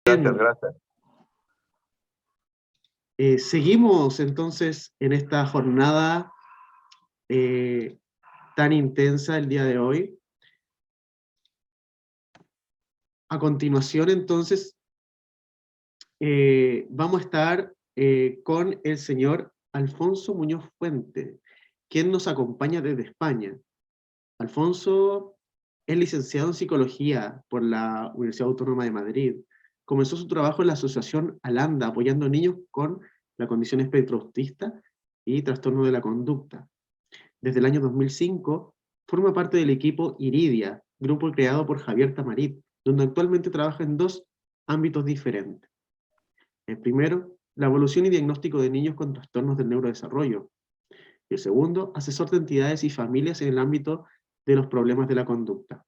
Gracias, Bien, gracias. seguimos entonces en esta jornada eh, tan intensa el día de hoy. A continuación, entonces, vamos a estar con el señor Alfonso Muñoz Fuente, quien nos acompaña desde España. Alfonso es licenciado en Psicología por la Universidad Autónoma de Madrid. Comenzó su trabajo en la Asociación Alanda, apoyando a niños con la condición espectro autista y trastorno de la conducta. Desde el año 2005, forma parte del equipo Iridia, grupo creado por Javier Tamarit, donde actualmente trabaja en dos ámbitos diferentes. El primero, la evolución y diagnóstico de niños con trastornos del neurodesarrollo. Y el segundo, asesor de entidades y familias en el ámbito de los problemas de la conducta.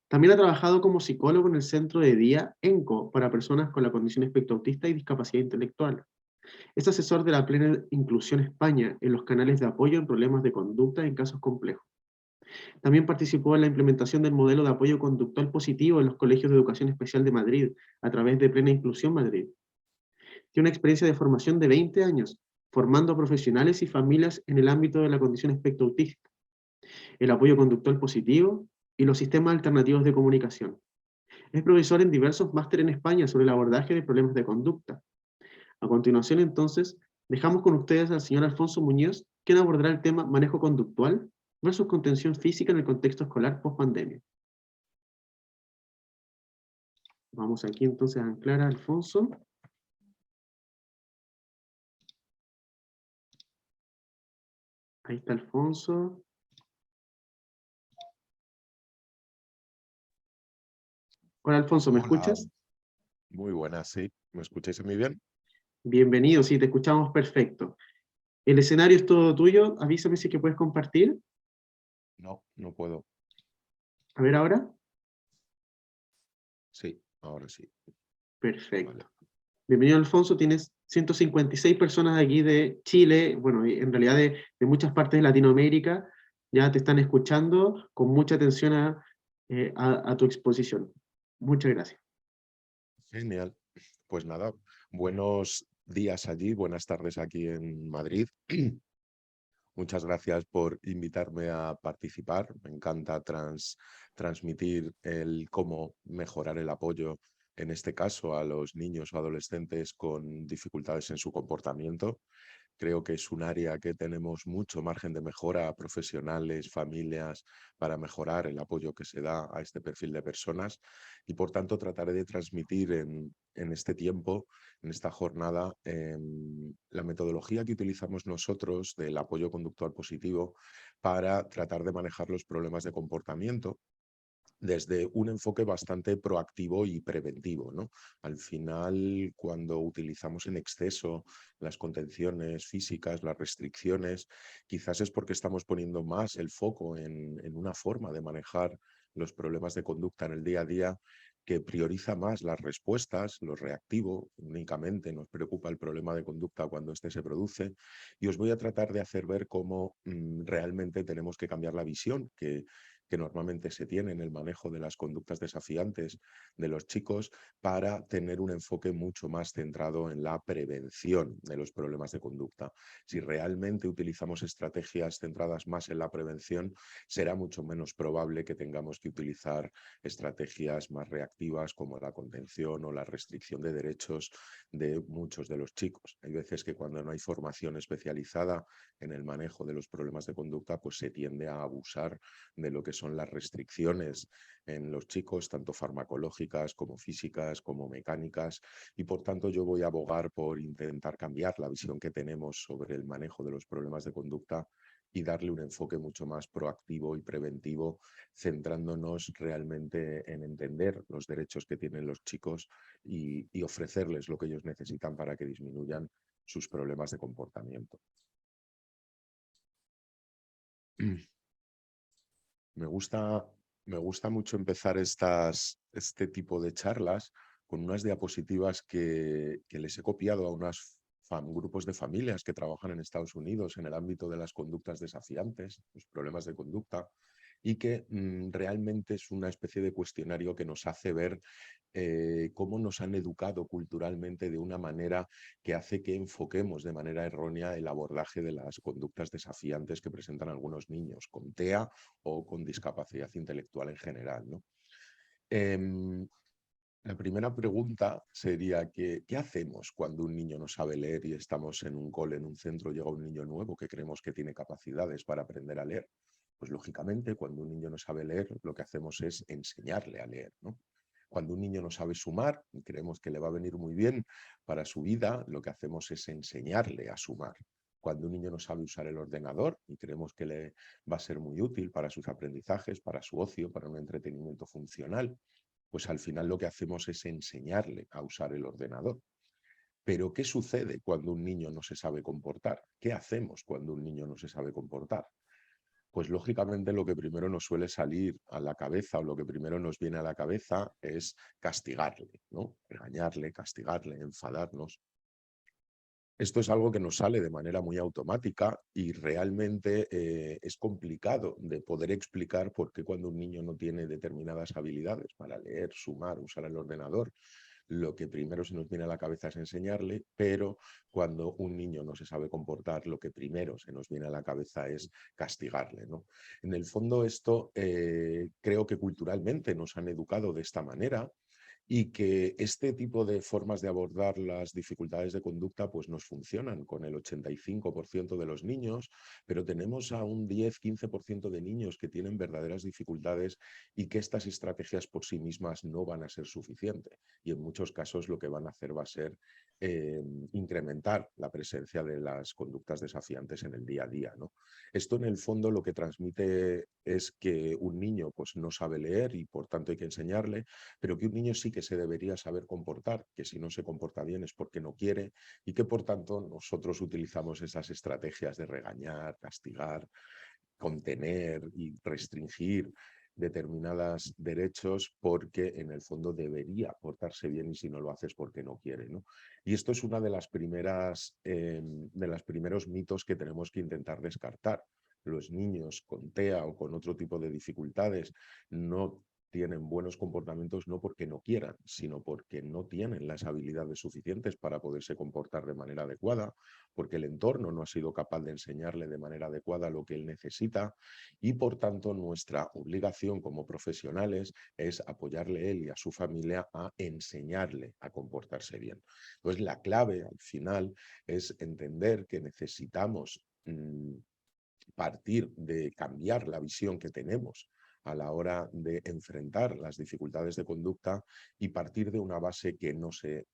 También ha trabajado como psicólogo en el centro de día ENCO para personas con la condición espectro autista y discapacidad intelectual. Es asesor de la Plena Inclusión España en los canales de apoyo en problemas de conducta en casos complejos. También participó en la implementación del modelo de apoyo conductual positivo en los colegios de educación especial de Madrid, a través de Plena Inclusión Madrid. Tiene una experiencia de formación de 20 años, formando a profesionales y familias en el ámbito de la condición espectro autista, el apoyo conductual positivo y los sistemas alternativos de comunicación. Es profesor en diversos másteres en España sobre el abordaje de problemas de conducta. A continuación, entonces, dejamos con ustedes al señor Alfonso Muñoz, quien abordará el tema manejo conductual versus contención física en el contexto escolar post-pandemia. Vamos aquí entonces a anclar a Alfonso. Ahí está Alfonso. Hola Alfonso, ¿me Hola, escuchas? muy buenas, sí. ¿Me escucháis muy bien? Bienvenido, sí, te escuchamos perfecto. El escenario es todo tuyo, avísame si es que puedes compartir. No, no puedo. A ver ahora. Sí, ahora sí. Vale. Perfecto. Bienvenido Alfonso, tienes 156 personas de aquí de Chile, bueno, y en realidad de muchas partes de Latinoamérica, ya te están escuchando con mucha atención a tu exposición. Muchas gracias. Genial. Pues nada, buenos días allí, buenas tardes aquí en Madrid. Muchas gracias por invitarme a participar. Me encanta transmitir el cómo mejorar el apoyo, en este caso a los niños o adolescentes con dificultades en su comportamiento. Creo que es un área que tenemos mucho margen de mejora, profesionales, familias, para mejorar el apoyo que se da a este perfil de personas y por tanto trataré de transmitir en este tiempo, en esta jornada, la metodología que utilizamos nosotros del apoyo conductual positivo para tratar de manejar los problemas de comportamiento desde un enfoque bastante proactivo y preventivo, ¿no? Al final, cuando utilizamos en exceso las contenciones físicas, las restricciones, quizás es porque estamos poniendo más el foco en una forma de manejar los problemas de conducta en el día a día que prioriza más las respuestas, lo reactivo, únicamente nos preocupa el problema de conducta cuando éste se produce, y os voy a tratar de hacer ver cómo realmente tenemos que cambiar la visión que normalmente se tiene en el manejo de las conductas desafiantes de los chicos para tener un enfoque mucho más centrado en la prevención de los problemas de conducta. Si realmente utilizamos estrategias centradas más en la prevención, será mucho menos probable que tengamos que utilizar estrategias más reactivas como la contención o la restricción de derechos de muchos de los chicos. Hay veces que cuando no hay formación especializada en el manejo de los problemas de conducta, pues se tiende a abusar de lo que son las restricciones en los chicos, tanto farmacológicas como físicas, como mecánicas, y por tanto yo voy a abogar por intentar cambiar la visión que tenemos sobre el manejo de los problemas de conducta y darle un enfoque mucho más proactivo y preventivo, centrándonos realmente en entender los derechos que tienen los chicos y ofrecerles lo que ellos necesitan para que disminuyan sus problemas de comportamiento. Me gusta mucho empezar este tipo de charlas con unas diapositivas que les he copiado a unos grupos de familias que trabajan en Estados Unidos en el ámbito de las conductas desafiantes, los problemas de conducta, y que realmente es una especie de cuestionario que nos hace ver cómo nos han educado culturalmente de una manera que hace que enfoquemos de manera errónea el abordaje de las conductas desafiantes que presentan algunos niños con TEA o con discapacidad intelectual en general, ¿no? Em, la primera pregunta sería que, ¿qué hacemos cuando un niño no sabe leer y estamos en un cole, en un centro, llega un niño nuevo que creemos que tiene capacidades para aprender a leer? Pues lógicamente, cuando un niño no sabe leer, lo que hacemos es enseñarle a leer, ¿no? Cuando un niño no sabe sumar y creemos que le va a venir muy bien para su vida, lo que hacemos es enseñarle a sumar. Cuando un niño no sabe usar el ordenador y creemos que le va a ser muy útil para sus aprendizajes, para su ocio, para un entretenimiento funcional, pues al final lo que hacemos es enseñarle a usar el ordenador. Pero ¿qué sucede cuando un niño no se sabe comportar? ¿Qué hacemos cuando un niño no se sabe comportar? Pues lógicamente lo que primero nos suele salir a la cabeza o lo que primero nos viene a la cabeza es castigarle, ¿no? Regañarle, castigarle, enfadarnos. Esto es algo que nos sale de manera muy automática y realmente es complicado de poder explicar por qué cuando un niño no tiene determinadas habilidades para leer, sumar, usar el ordenador, lo que primero se nos viene a la cabeza es enseñarle, pero cuando un niño no se sabe comportar, lo que primero se nos viene a la cabeza es castigarle, ¿no? En el fondo esto creo que culturalmente nos han educado de esta manera y que este tipo de formas de abordar las dificultades de conducta pues nos funcionan con el 85% de los niños, pero tenemos a un 10-15% de niños que tienen verdaderas dificultades y que estas estrategias por sí mismas no van a ser suficientes. Y en muchos casos lo que van a hacer va a ser incrementar la presencia de las conductas desafiantes en el día a día, ¿no? Esto en el fondo lo que transmite es que un niño pues no sabe leer y por tanto hay que enseñarle, pero que un niño sí que se debería saber comportar, que si no se comporta bien es porque no quiere y que por tanto nosotros utilizamos esas estrategias de regañar, castigar, contener y restringir determinados derechos porque en el fondo debería portarse bien y si no lo haces porque no quiere, ¿no? Y esto es una de las primeras de los primeros mitos que tenemos que intentar descartar. Los niños con TEA o con otro tipo de dificultades no tienen buenos comportamientos no porque no quieran, sino porque no tienen las habilidades suficientes para poderse comportar de manera adecuada, porque el entorno no ha sido capaz de enseñarle de manera adecuada lo que él necesita y por tanto nuestra obligación como profesionales es apoyarle él y a su familia a enseñarle a comportarse bien. Entonces la clave al final es entender que necesitamos partir de cambiar la visión que tenemos a la hora de enfrentar las dificultades de conducta y partir de una base que no se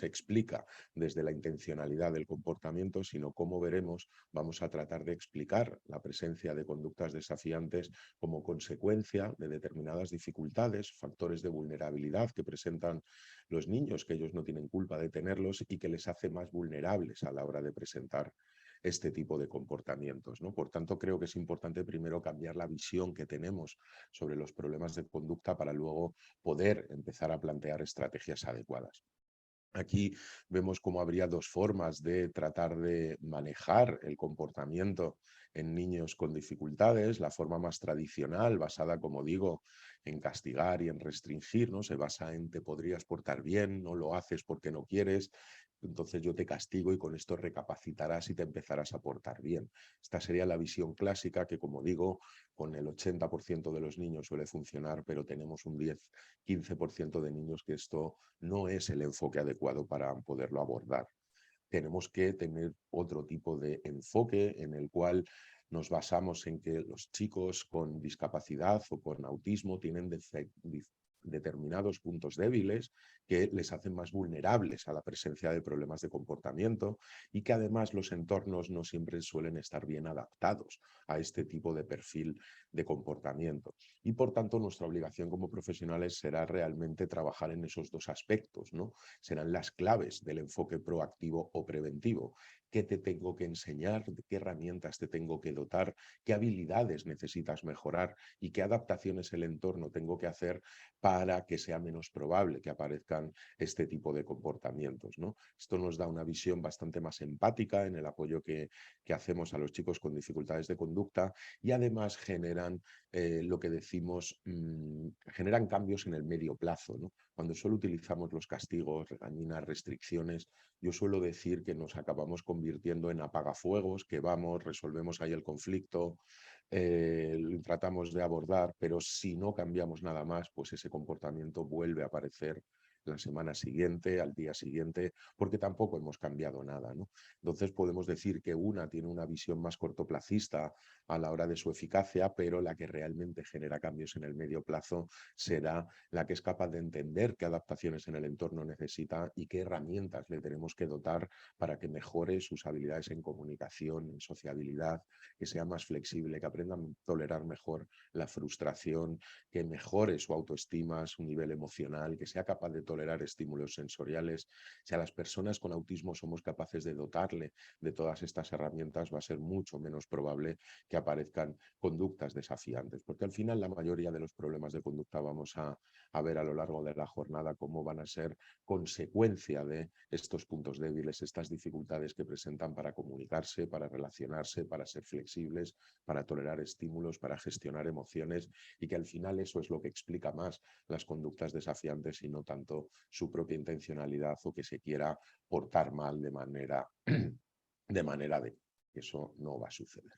explica desde la intencionalidad del comportamiento, sino como veremos, vamos a tratar de explicar la presencia de conductas desafiantes como consecuencia de determinadas dificultades, factores de vulnerabilidad que presentan los niños, que ellos no tienen culpa de tenerlos y que les hace más vulnerables a la hora de presentar este tipo de comportamientos, ¿no? Por tanto, creo que es importante primero cambiar la visión que tenemos sobre los problemas de conducta para luego poder empezar a plantear estrategias adecuadas. Aquí vemos cómo habría dos formas de tratar de manejar el comportamiento en niños con dificultades. La forma más tradicional, basada, como digo, en castigar y en restringir, ¿no? Se basa en te podrías portar bien, no lo haces porque no quieres, entonces yo te castigo y con esto recapacitarás y te empezarás a portar bien. Esta sería la visión clásica que, como digo, con el 80% de los niños suele funcionar, pero tenemos un 10-15% de niños que esto no es el enfoque adecuado para poderlo abordar. Tenemos que tener otro tipo de enfoque en el cual nos basamos en que los chicos con discapacidad o con autismo tienen determinados puntos débiles que les hacen más vulnerables a la presencia de problemas de comportamiento y que además los entornos no siempre suelen estar bien adaptados a este tipo de perfil de comportamiento. Y por tanto nuestra obligación como profesionales será realmente trabajar en esos dos aspectos, ¿no? Serán las claves del enfoque proactivo o preventivo. qué te tengo que enseñar, de qué herramientas te tengo que dotar, qué habilidades necesitas mejorar y qué adaptaciones el entorno tengo que hacer para que sea menos probable que aparezcan este tipo de comportamientos, ¿no? Esto nos da una visión bastante más empática en el apoyo que hacemos a los chicos con dificultades de conducta y además generan lo que decimos, generan cambios en el medio plazo, ¿no? Cuando solo utilizamos los castigos, regañinas, restricciones, yo suelo decir que nos acabamos convirtiendo en apagafuegos, que vamos, resolvemos ahí el conflicto, lo tratamos de abordar, pero si no cambiamos nada más, pues ese comportamiento vuelve a aparecer la semana siguiente, al día siguiente, porque tampoco hemos cambiado nada, ¿no? Entonces podemos decir que una tiene una visión más cortoplacista a la hora de su eficacia, pero la que realmente genera cambios en el medio plazo será la que es capaz de entender qué adaptaciones en el entorno necesita y qué herramientas le tenemos que dotar para que mejore sus habilidades en comunicación, en sociabilidad, que sea más flexible, que aprenda a tolerar mejor la frustración, que mejore su autoestima, su nivel emocional, que sea capaz de tolerar estímulos sensoriales. Si a las personas con autismo somos capaces de dotarle de todas estas herramientas, va a ser mucho menos probable que aparezcan conductas desafiantes, porque al final la mayoría de los problemas de conducta vamos a ver a lo largo de la jornada cómo van a ser consecuencia de estos puntos débiles, estas dificultades que presentan para comunicarse, para relacionarse, para ser flexibles, para tolerar estímulos, para gestionar emociones y que al final eso es lo que explica más las conductas desafiantes y no tanto su propia intencionalidad o que se quiera portar mal de manera de que eso no va a suceder.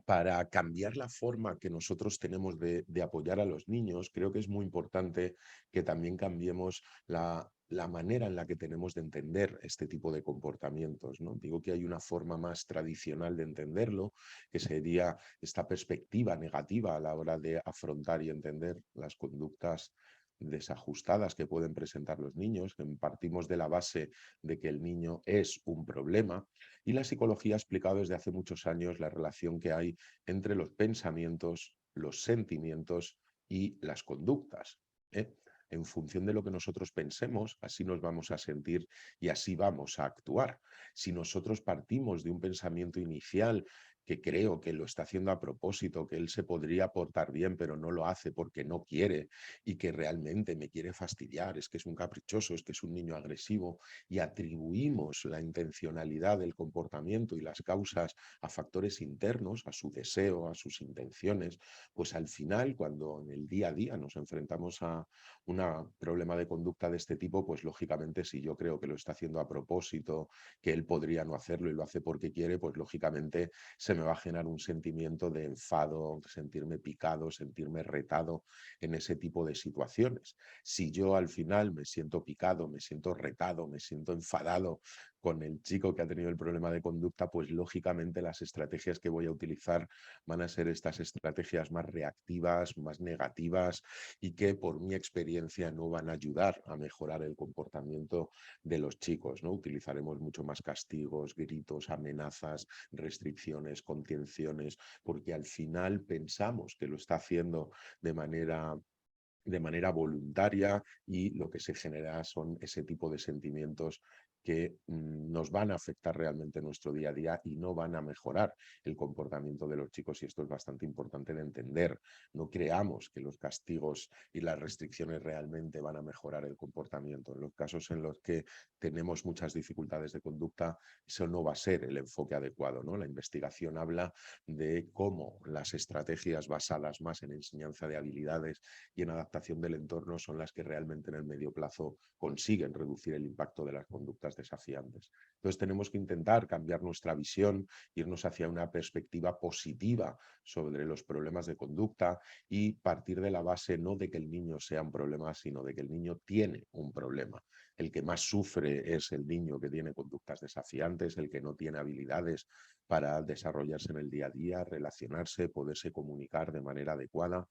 Para cambiar la forma que nosotros tenemos de apoyar a los niños, creo que es muy importante que también cambiemos la manera en la que tenemos de entender este tipo de comportamientos, ¿no? Digo que hay una forma más tradicional de entenderlo, que sería esta perspectiva negativa a la hora de afrontar y entender las conductas desajustadas que pueden presentar los niños, que partimos de la base de que el niño es un problema, y la psicología ha explicado desde hace muchos años la relación que hay entre los pensamientos, los sentimientos y las conductas, ¿eh? En función de lo que nosotros pensemos, así nos vamos a sentir y así vamos a actuar. Si nosotros partimos de un pensamiento inicial que creo que lo está haciendo a propósito, que él se podría portar bien, pero no lo hace porque no quiere y que realmente me quiere fastidiar, es que es un caprichoso, es que es un niño agresivo, y atribuimos la intencionalidad del comportamiento y las causas a factores internos, a su deseo, a sus intenciones, pues al final, cuando en el día a día nos enfrentamos a un problema de conducta de este tipo, pues lógicamente si yo creo que lo está haciendo a propósito, que él podría no hacerlo y lo hace porque quiere, pues lógicamente se me va a generar un sentimiento de enfado, sentirme picado, sentirme retado en ese tipo de situaciones. Si yo al final me siento picado, me siento retado, me siento enfadado con el chico que ha tenido el problema de conducta, pues lógicamente las estrategias que voy a utilizar van a ser estas estrategias más reactivas, más negativas y que por mi experiencia no van a ayudar a mejorar el comportamiento de los chicos, ¿no? Utilizaremos mucho más castigos, gritos, amenazas, restricciones, contenciones, porque al final pensamos que lo está haciendo de manera voluntaria y lo que se genera son ese tipo de sentimientos que nos van a afectar realmente nuestro día a día y no van a mejorar el comportamiento de los chicos y esto es bastante importante de entender. No creamos que los castigos y las restricciones realmente van a mejorar el comportamiento. En los casos en los que tenemos muchas dificultades de conducta, eso no va a ser el enfoque adecuado, ¿no? La investigación habla de cómo las estrategias basadas más en enseñanza de habilidades y en adaptación del entorno son las que realmente en el medio plazo consiguen reducir el impacto de las conductas desafiantes. Entonces tenemos que intentar cambiar nuestra visión, irnos hacia una perspectiva positiva sobre los problemas de conducta y partir de la base no de que el niño sea un problema, sino de que el niño tiene un problema. El que más sufre es el niño que tiene conductas desafiantes, el que no tiene habilidades para desarrollarse en el día a día, relacionarse, poderse comunicar de manera adecuada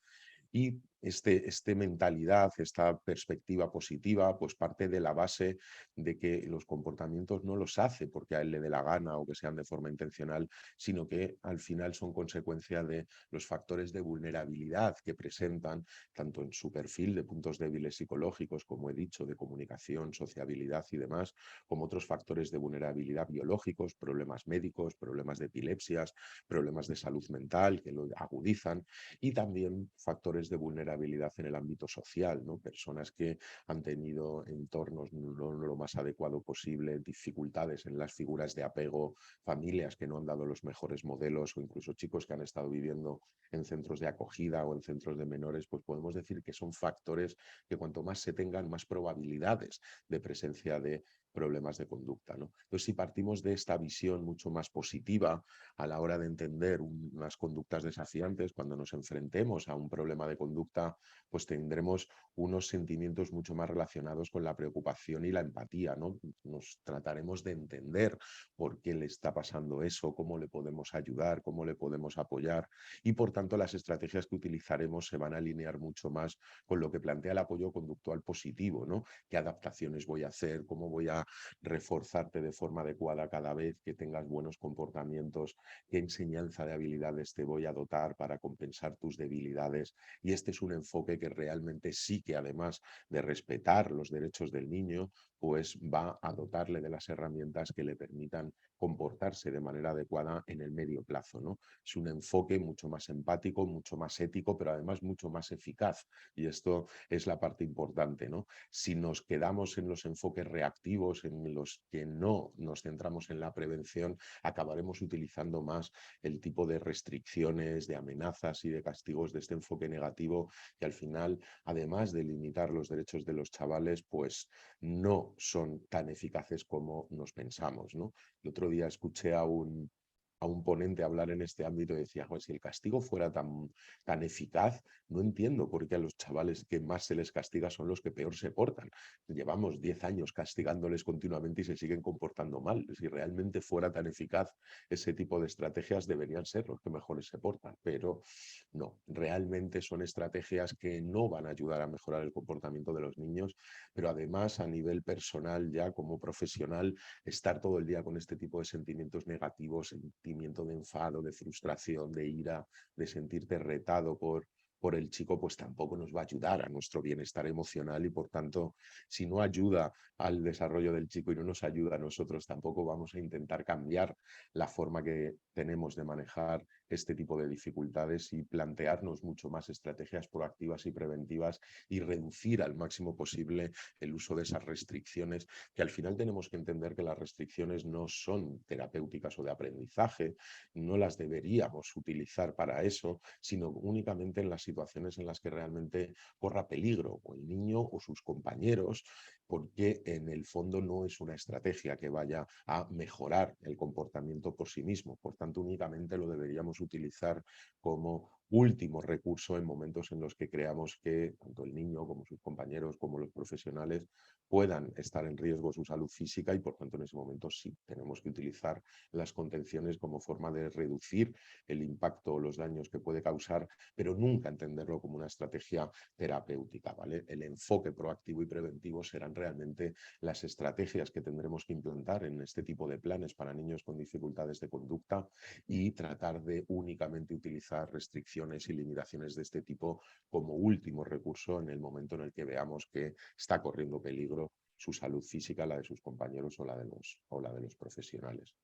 y este mentalidad, esta perspectiva positiva, pues parte de la base de que los comportamientos no los hace porque a él le dé la gana o que sean de forma intencional, sino que al final son consecuencia de los factores de vulnerabilidad que presentan tanto en su perfil de puntos débiles psicológicos, como he dicho, de comunicación, sociabilidad y demás, como otros factores de vulnerabilidad biológicos, problemas médicos, problemas de epilepsias, problemas de salud mental que lo agudizan, y también factores de vulnerabilidad en el ámbito social, ¿no? Personas que han tenido entornos no lo más adecuado posible, dificultades en las figuras de apego, familias que no han dado los mejores modelos o incluso chicos que han estado viviendo en centros de acogida o en centros de menores, pues podemos decir que son factores que cuanto más se tengan, más probabilidades de presencia de problemas de conducta, ¿no? Entonces, si partimos de esta visión mucho más positiva a la hora de entender unas conductas desafiantes, cuando nos enfrentemos a un problema de conducta, pues tendremos unos sentimientos mucho más relacionados con la preocupación y la empatía, ¿no? Nos trataremos de entender por qué le está pasando eso, cómo le podemos ayudar, cómo le podemos apoyar, y por tanto las estrategias que utilizaremos se van a alinear mucho más con lo que plantea el apoyo conductual positivo, ¿no? ¿Qué adaptaciones voy a hacer? ¿Cómo voy a reforzarte de forma adecuada cada vez que tengas buenos comportamientos? ¿Qué enseñanza de habilidades te voy a dotar para compensar tus debilidades? Y este es un enfoque que realmente sí que, además de respetar los derechos del niño, pues va a dotarle de las herramientas que le permitan comportarse de manera adecuada en el medio plazo, ¿no? Es un enfoque mucho más empático, mucho más ético, pero además mucho más eficaz. Y esto es la parte importante, ¿no? Si nos quedamos en los enfoques reactivos, en los que no nos centramos en la prevención, acabaremos utilizando más el tipo de restricciones, de amenazas y de castigos de este enfoque negativo, que al final, además de limitar los derechos de los chavales, pues no son tan eficaces como nos pensamos, ¿no? El otro día escuché a un ponente hablar en este ámbito y decía: "Joder, si el castigo fuera tan eficaz, no entiendo por qué a los chavales que más se les castiga son los que peor se portan. Llevamos 10 años castigándoles continuamente y se siguen comportando mal. Si realmente fuera tan eficaz ese tipo de estrategias, deberían ser los que mejores se portan, pero no, realmente son estrategias que no van a ayudar a mejorar el comportamiento de los niños, pero además a nivel personal, ya como profesional, estar todo el día con este tipo de sentimientos negativos, sentimiento de enfado, de frustración, de ira, de sentirte retado por el chico, pues tampoco nos va a ayudar a nuestro bienestar emocional, y por tanto, si no ayuda al desarrollo del chico y no nos ayuda a nosotros, tampoco vamos a intentar cambiar la forma que tenemos de manejar este tipo de dificultades y plantearnos mucho más estrategias proactivas y preventivas y reducir al máximo posible el uso de esas restricciones, que al final tenemos que entender que las restricciones no son terapéuticas o de aprendizaje, no las deberíamos utilizar para eso, sino únicamente en las situaciones en las que realmente corra peligro o el niño o sus compañeros, porque en el fondo no es una estrategia que vaya a mejorar el comportamiento por sí mismo. Por tanto, únicamente lo deberíamos utilizar como último recurso en momentos en los que creamos que tanto el niño como sus compañeros como los profesionales puedan estar en riesgo su salud física, y por tanto en ese momento sí tenemos que utilizar las contenciones como forma de reducir el impacto o los daños que puede causar, pero nunca entenderlo como una estrategia terapéutica, ¿vale? El enfoque proactivo y preventivo serán realmente las estrategias que tendremos que implantar en este tipo de planes para niños con dificultades de conducta, y tratar de únicamente utilizar restricciones y limitaciones de este tipo como último recurso en el momento en el que veamos que está corriendo peligro su salud física, la de sus compañeros o la de los profesionales.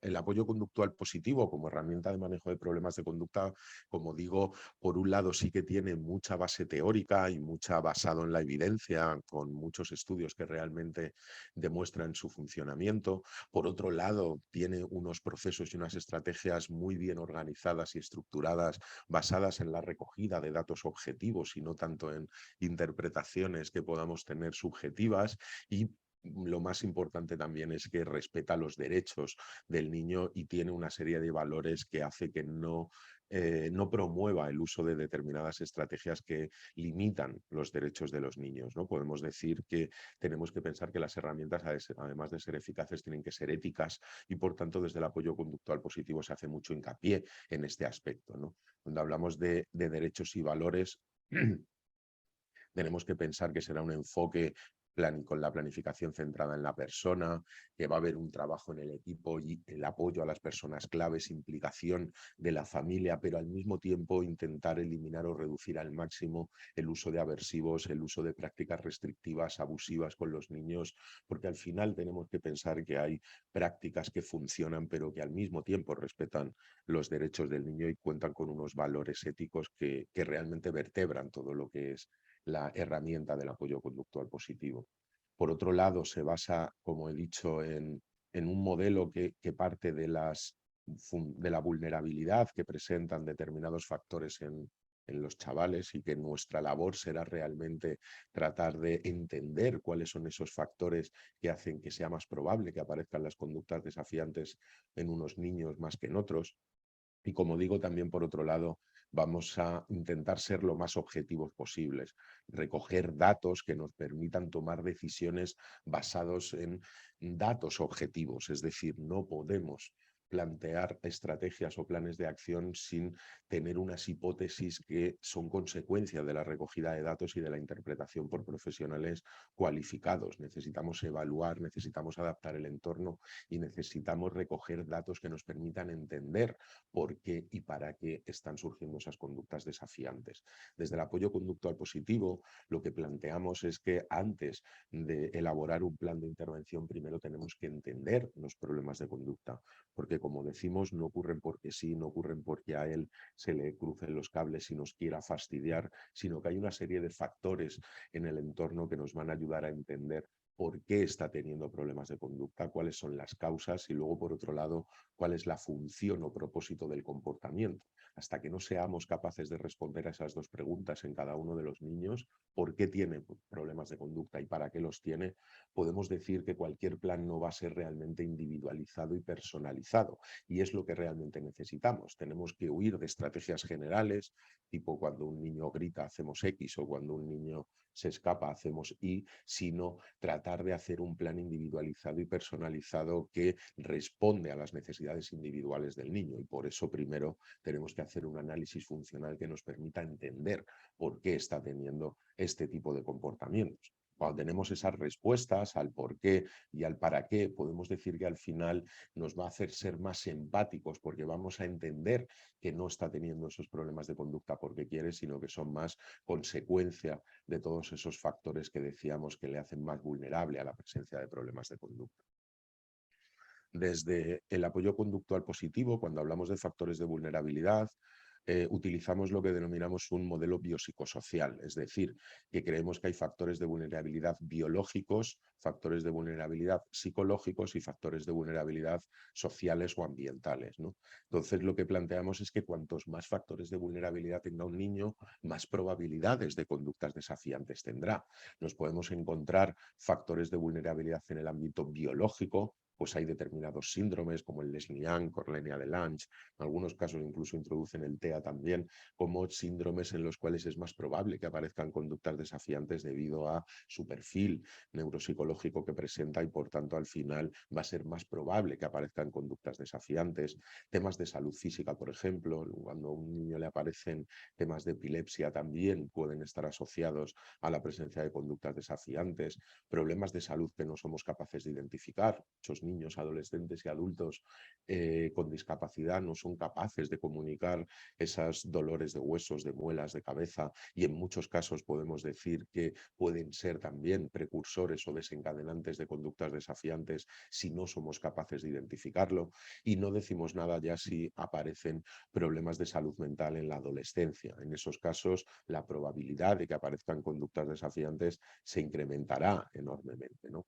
El apoyo conductual positivo como herramienta de manejo de problemas de conducta, como digo, por un lado sí que tiene mucha base teórica y mucha basado en la evidencia, con muchos estudios que realmente demuestran su funcionamiento. Por otro lado, tiene unos procesos y unas estrategias muy bien organizadas y estructuradas, basadas en la recogida de datos objetivos y no tanto en interpretaciones que podamos tener subjetivas. Y lo más importante también es que respeta los derechos del niño y tiene una serie de valores que hace que no promueva el uso de determinadas estrategias que limitan los derechos de los niños, ¿no? Podemos decir que tenemos que pensar que las herramientas, además de ser eficaces, tienen que ser éticas, y por tanto desde el apoyo conductual positivo se hace mucho hincapié en este aspecto, ¿no? Cuando hablamos de derechos y valores, Tenemos que pensar que será un enfoque con la planificación centrada en la persona, que va a haber un trabajo en el equipo y el apoyo a las personas claves, implicación de la familia, pero al mismo tiempo intentar eliminar o reducir al máximo el uso de aversivos, el uso de prácticas restrictivas, abusivas con los niños, porque al final tenemos que pensar que hay prácticas que funcionan, pero que al mismo tiempo respetan los derechos del niño y cuentan con unos valores éticos que realmente vertebran todo lo que es la herramienta del apoyo conductual positivo. Por otro lado, se basa, como he dicho, en un modelo que parte de la vulnerabilidad que presentan determinados factores en los chavales y que nuestra labor será realmente tratar de entender cuáles son esos factores que hacen que sea más probable que aparezcan las conductas desafiantes en unos niños más que en otros. Y como digo, también por otro lado, vamos a intentar ser lo más objetivos posibles, recoger datos que nos permitan tomar decisiones basados en datos objetivos, es decir, no podemos plantear estrategias o planes de acción sin tener unas hipótesis que son consecuencia de la recogida de datos y de la interpretación por profesionales cualificados. Necesitamos evaluar, necesitamos adaptar el entorno y necesitamos recoger datos que nos permitan entender por qué y para qué están surgiendo esas conductas desafiantes. Desde el apoyo conductual positivo, lo que planteamos es que antes de elaborar un plan de intervención, primero tenemos que entender los problemas de conducta, porque como decimos, no ocurren porque sí, no ocurren porque a él se le crucen los cables y nos quiera fastidiar, sino que hay una serie de factores en el entorno que nos van a ayudar a entender por qué está teniendo problemas de conducta, cuáles son las causas y luego, por otro lado, cuál es la función o propósito del comportamiento. Hasta que no seamos capaces de responder a esas dos preguntas en cada uno de los niños, por qué tiene problemas de conducta y para qué los tiene, podemos decir que cualquier plan no va a ser realmente individualizado y personalizado. Y es lo que realmente necesitamos. Tenemos que huir de estrategias generales, tipo cuando un niño grita hacemos X o cuando un niño se escapa hacemos Y, sino tratar de hacer un plan individualizado y personalizado que responde a las necesidades individuales del niño. Y por eso primero tenemos que hacer un análisis funcional que nos permita entender por qué está teniendo este tipo de comportamientos. Cuando tenemos esas respuestas al por qué y al para qué, podemos decir que al final nos va a hacer ser más empáticos porque vamos a entender que no está teniendo esos problemas de conducta porque quiere, sino que son más consecuencia de todos esos factores que decíamos que le hacen más vulnerable a la presencia de problemas de conducta. Desde el apoyo conductual positivo, cuando hablamos de factores de vulnerabilidad, utilizamos lo que denominamos un modelo biopsicosocial, es decir, que creemos que hay factores de vulnerabilidad biológicos, factores de vulnerabilidad psicológicos y factores de vulnerabilidad sociales o ambientales, ¿no? Entonces, lo que planteamos es que cuantos más factores de vulnerabilidad tenga un niño, más probabilidades de conductas desafiantes tendrá. Nos podemos encontrar factores de vulnerabilidad en el ámbito biológico, pues hay determinados síndromes como el Lesch-Nyhan, Corlenia de Lange, en algunos casos incluso introducen el TEA también, como síndromes en los cuales es más probable que aparezcan conductas desafiantes debido a su perfil neuropsicológico que presenta y por tanto al final va a ser más probable que aparezcan conductas desafiantes. Temas de salud física, por ejemplo, cuando a un niño le aparecen temas de epilepsia también pueden estar asociados a la presencia de conductas desafiantes, problemas de salud que no somos capaces de identificar. Muchos niños, adolescentes y adultos con discapacidad no son capaces de comunicar esos dolores de huesos, de muelas, de cabeza y en muchos casos podemos decir que pueden ser también precursores o desencadenantes de conductas desafiantes si no somos capaces de identificarlo y no decimos nada ya si aparecen problemas de salud mental en la adolescencia. En esos casos la probabilidad de que aparezcan conductas desafiantes se incrementará enormemente, ¿no?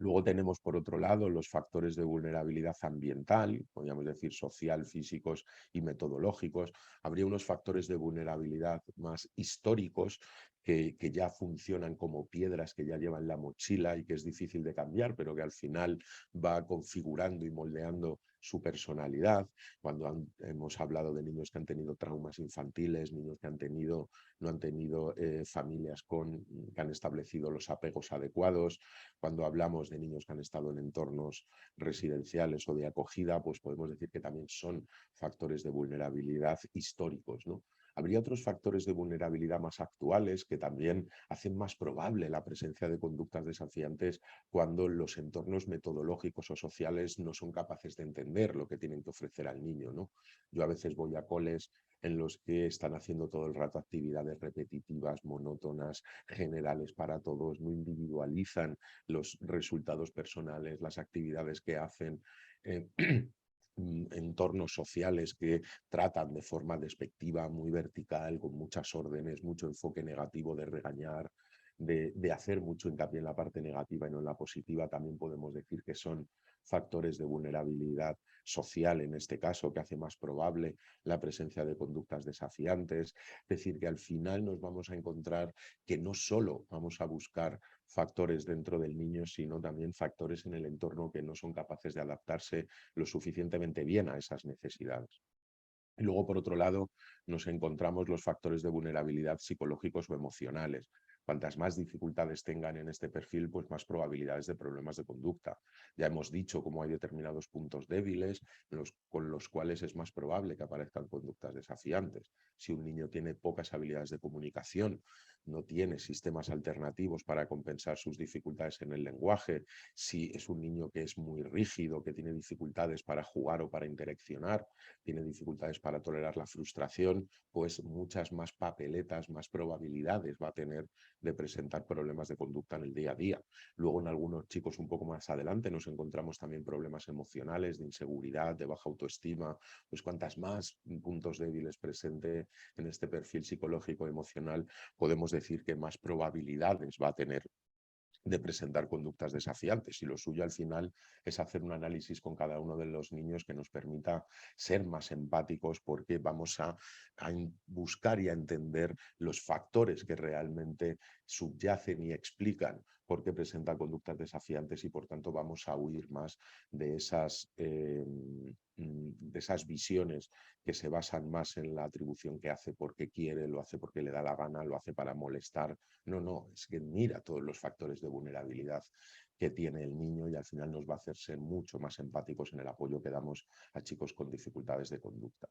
Luego tenemos, por otro lado, los factores de vulnerabilidad ambiental, podríamos decir social, físicos y metodológicos. Habría unos factores de vulnerabilidad más históricos que ya funcionan como piedras que ya llevan la mochila y que es difícil de cambiar, pero que al final va configurando y moldeando su personalidad. Cuando hemos hablado de niños que han tenido traumas infantiles, niños que no han tenido familias que han establecido los apegos adecuados, cuando hablamos de niños que han estado en entornos residenciales o de acogida, pues podemos decir que también son factores de vulnerabilidad históricos, ¿no? Habría otros factores de vulnerabilidad más actuales que también hacen más probable la presencia de conductas desafiantes cuando los entornos metodológicos o sociales no son capaces de entender lo que tienen que ofrecer al niño, ¿no? Yo a veces voy a coles en los que están haciendo todo el rato actividades repetitivas, monótonas, generales para todos, no individualizan los resultados personales, las actividades que hacen. eh, entornos sociales que tratan de forma despectiva, muy vertical, con muchas órdenes, mucho enfoque negativo de regañar, de hacer mucho hincapié en la parte negativa y no en la positiva, también podemos decir que son factores de vulnerabilidad social en este caso, que hace más probable la presencia de conductas desafiantes. Es decir, que al final nos vamos a encontrar que no solo vamos a buscar factores dentro del niño, sino también factores en el entorno que no son capaces de adaptarse lo suficientemente bien a esas necesidades. Y luego, por otro lado, nos encontramos los factores de vulnerabilidad psicológicos o emocionales. Cuantas más dificultades tengan en este perfil, pues más probabilidades de problemas de conducta. Ya hemos dicho cómo hay determinados puntos débiles con los cuales es más probable que aparezcan conductas desafiantes. Si un niño tiene pocas habilidades de comunicación, no tiene sistemas alternativos para compensar sus dificultades en el lenguaje, si es un niño que es muy rígido, que tiene dificultades para jugar o para interaccionar, tiene dificultades para tolerar la frustración, pues muchas más papeletas, más probabilidades va a tener de presentar problemas de conducta en el día a día. Luego en algunos chicos un poco más adelante nos encontramos también problemas emocionales, de inseguridad, de baja autoestima, pues cuantas más puntos débiles presente en este perfil psicológico emocional, podemos decir que más probabilidades va a tener de presentar conductas desafiantes y lo suyo al final es hacer un análisis con cada uno de los niños que nos permita ser más empáticos porque vamos a buscar y a entender los factores que realmente subyacen y explican por qué presentan conductas desafiantes y por tanto vamos a huir más de esas visiones que se basan más en la atribución que hace porque quiere, lo hace porque le da la gana, lo hace para molestar. No, no, es que mira todos los factores de vulnerabilidad que tiene el niño y al final nos va a hacer ser mucho más empáticos en el apoyo que damos a chicos con dificultades de conducta.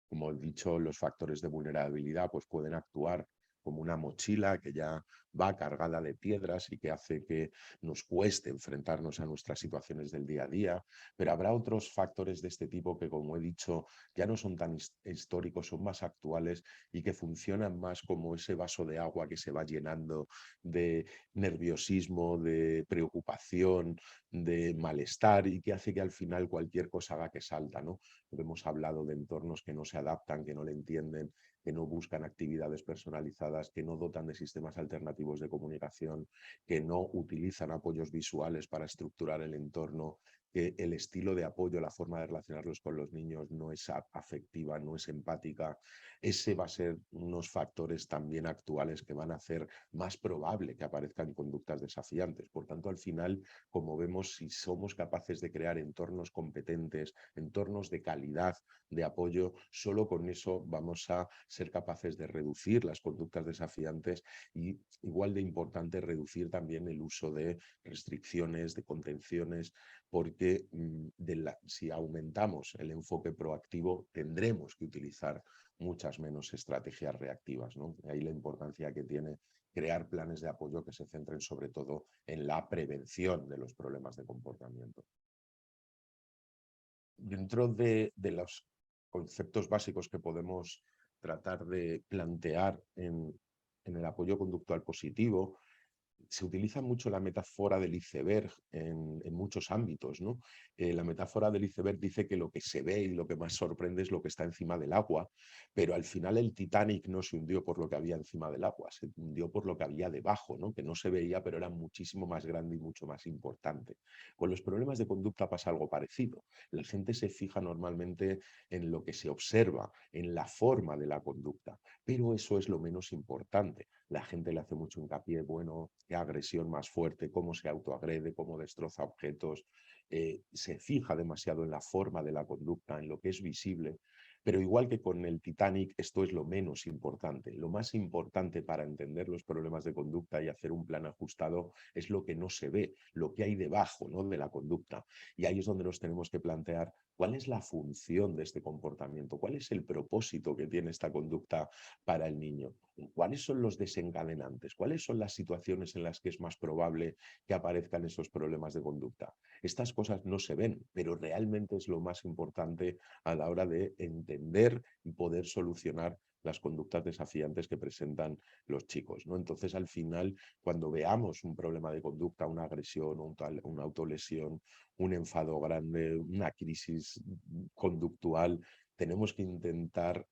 Como he dicho, los factores de vulnerabilidad pues pueden actuar como una mochila que ya va cargada de piedras y que hace que nos cueste enfrentarnos a nuestras situaciones del día a día, pero habrá otros factores de este tipo que, como he dicho, ya no son tan históricos, son más actuales y que funcionan más como ese vaso de agua que se va llenando de nerviosismo, de preocupación, de malestar y que hace que al final cualquier cosa haga que salta, ¿no? Hemos hablado de entornos que no se adaptan, que no le entienden, que no buscan actividades personalizadas, que no dotan de sistemas alternativos de comunicación, que no utilizan apoyos visuales para estructurar el entorno, que el estilo de apoyo, la forma de relacionarlos con los niños no es afectiva, no es empática. Ese va a ser unos factores también actuales que van a hacer más probable que aparezcan conductas desafiantes. Por tanto, al final, como vemos, si somos capaces de crear entornos competentes, entornos de calidad, de apoyo, solo con eso vamos a ser capaces de reducir las conductas desafiantes y, igual de importante, reducir también el uso de restricciones, de contenciones, porque si aumentamos el enfoque proactivo, tendremos que utilizar muchas menos estrategias reactivas, ¿no? Ahí la importancia que tiene crear planes de apoyo que se centren sobre todo en la prevención de los problemas de comportamiento. Dentro de los conceptos básicos que podemos tratar de plantear en el apoyo conductual positivo, se utiliza mucho la metáfora del iceberg en muchos ámbitos, ¿no? La metáfora del iceberg dice que lo que se ve y lo que más sorprende es lo que está encima del agua, pero al final el Titanic no se hundió por lo que había encima del agua, se hundió por lo que había debajo, ¿no? Que no se veía, pero era muchísimo más grande y mucho más importante. Con los problemas de conducta pasa algo parecido. La gente se fija normalmente en lo que se observa, en la forma de la conducta, pero eso es lo menos importante. La gente le hace mucho hincapié, bueno, qué agresión más fuerte, cómo se autoagrede, cómo destroza objetos, se fija demasiado en la forma de la conducta, en lo que es visible, Pero igual que con el Titanic, esto es lo menos importante. Lo más importante para entender los problemas de conducta y hacer un plan ajustado es lo que no se ve, lo que hay debajo, ¿no?, de la conducta. Y ahí es donde nos tenemos que plantear cuál es la función de este comportamiento, cuál es el propósito que tiene esta conducta para el niño, cuáles son los desencadenantes, cuáles son las situaciones en las que es más probable que aparezcan esos problemas de conducta. Estas cosas no se ven, pero realmente es lo más importante a la hora de entender y poder solucionar las conductas desafiantes que presentan los chicos, ¿no? Entonces, al final, cuando veamos un problema de conducta, una agresión, una autolesión, un enfado grande, una crisis conductual, tenemos que intentar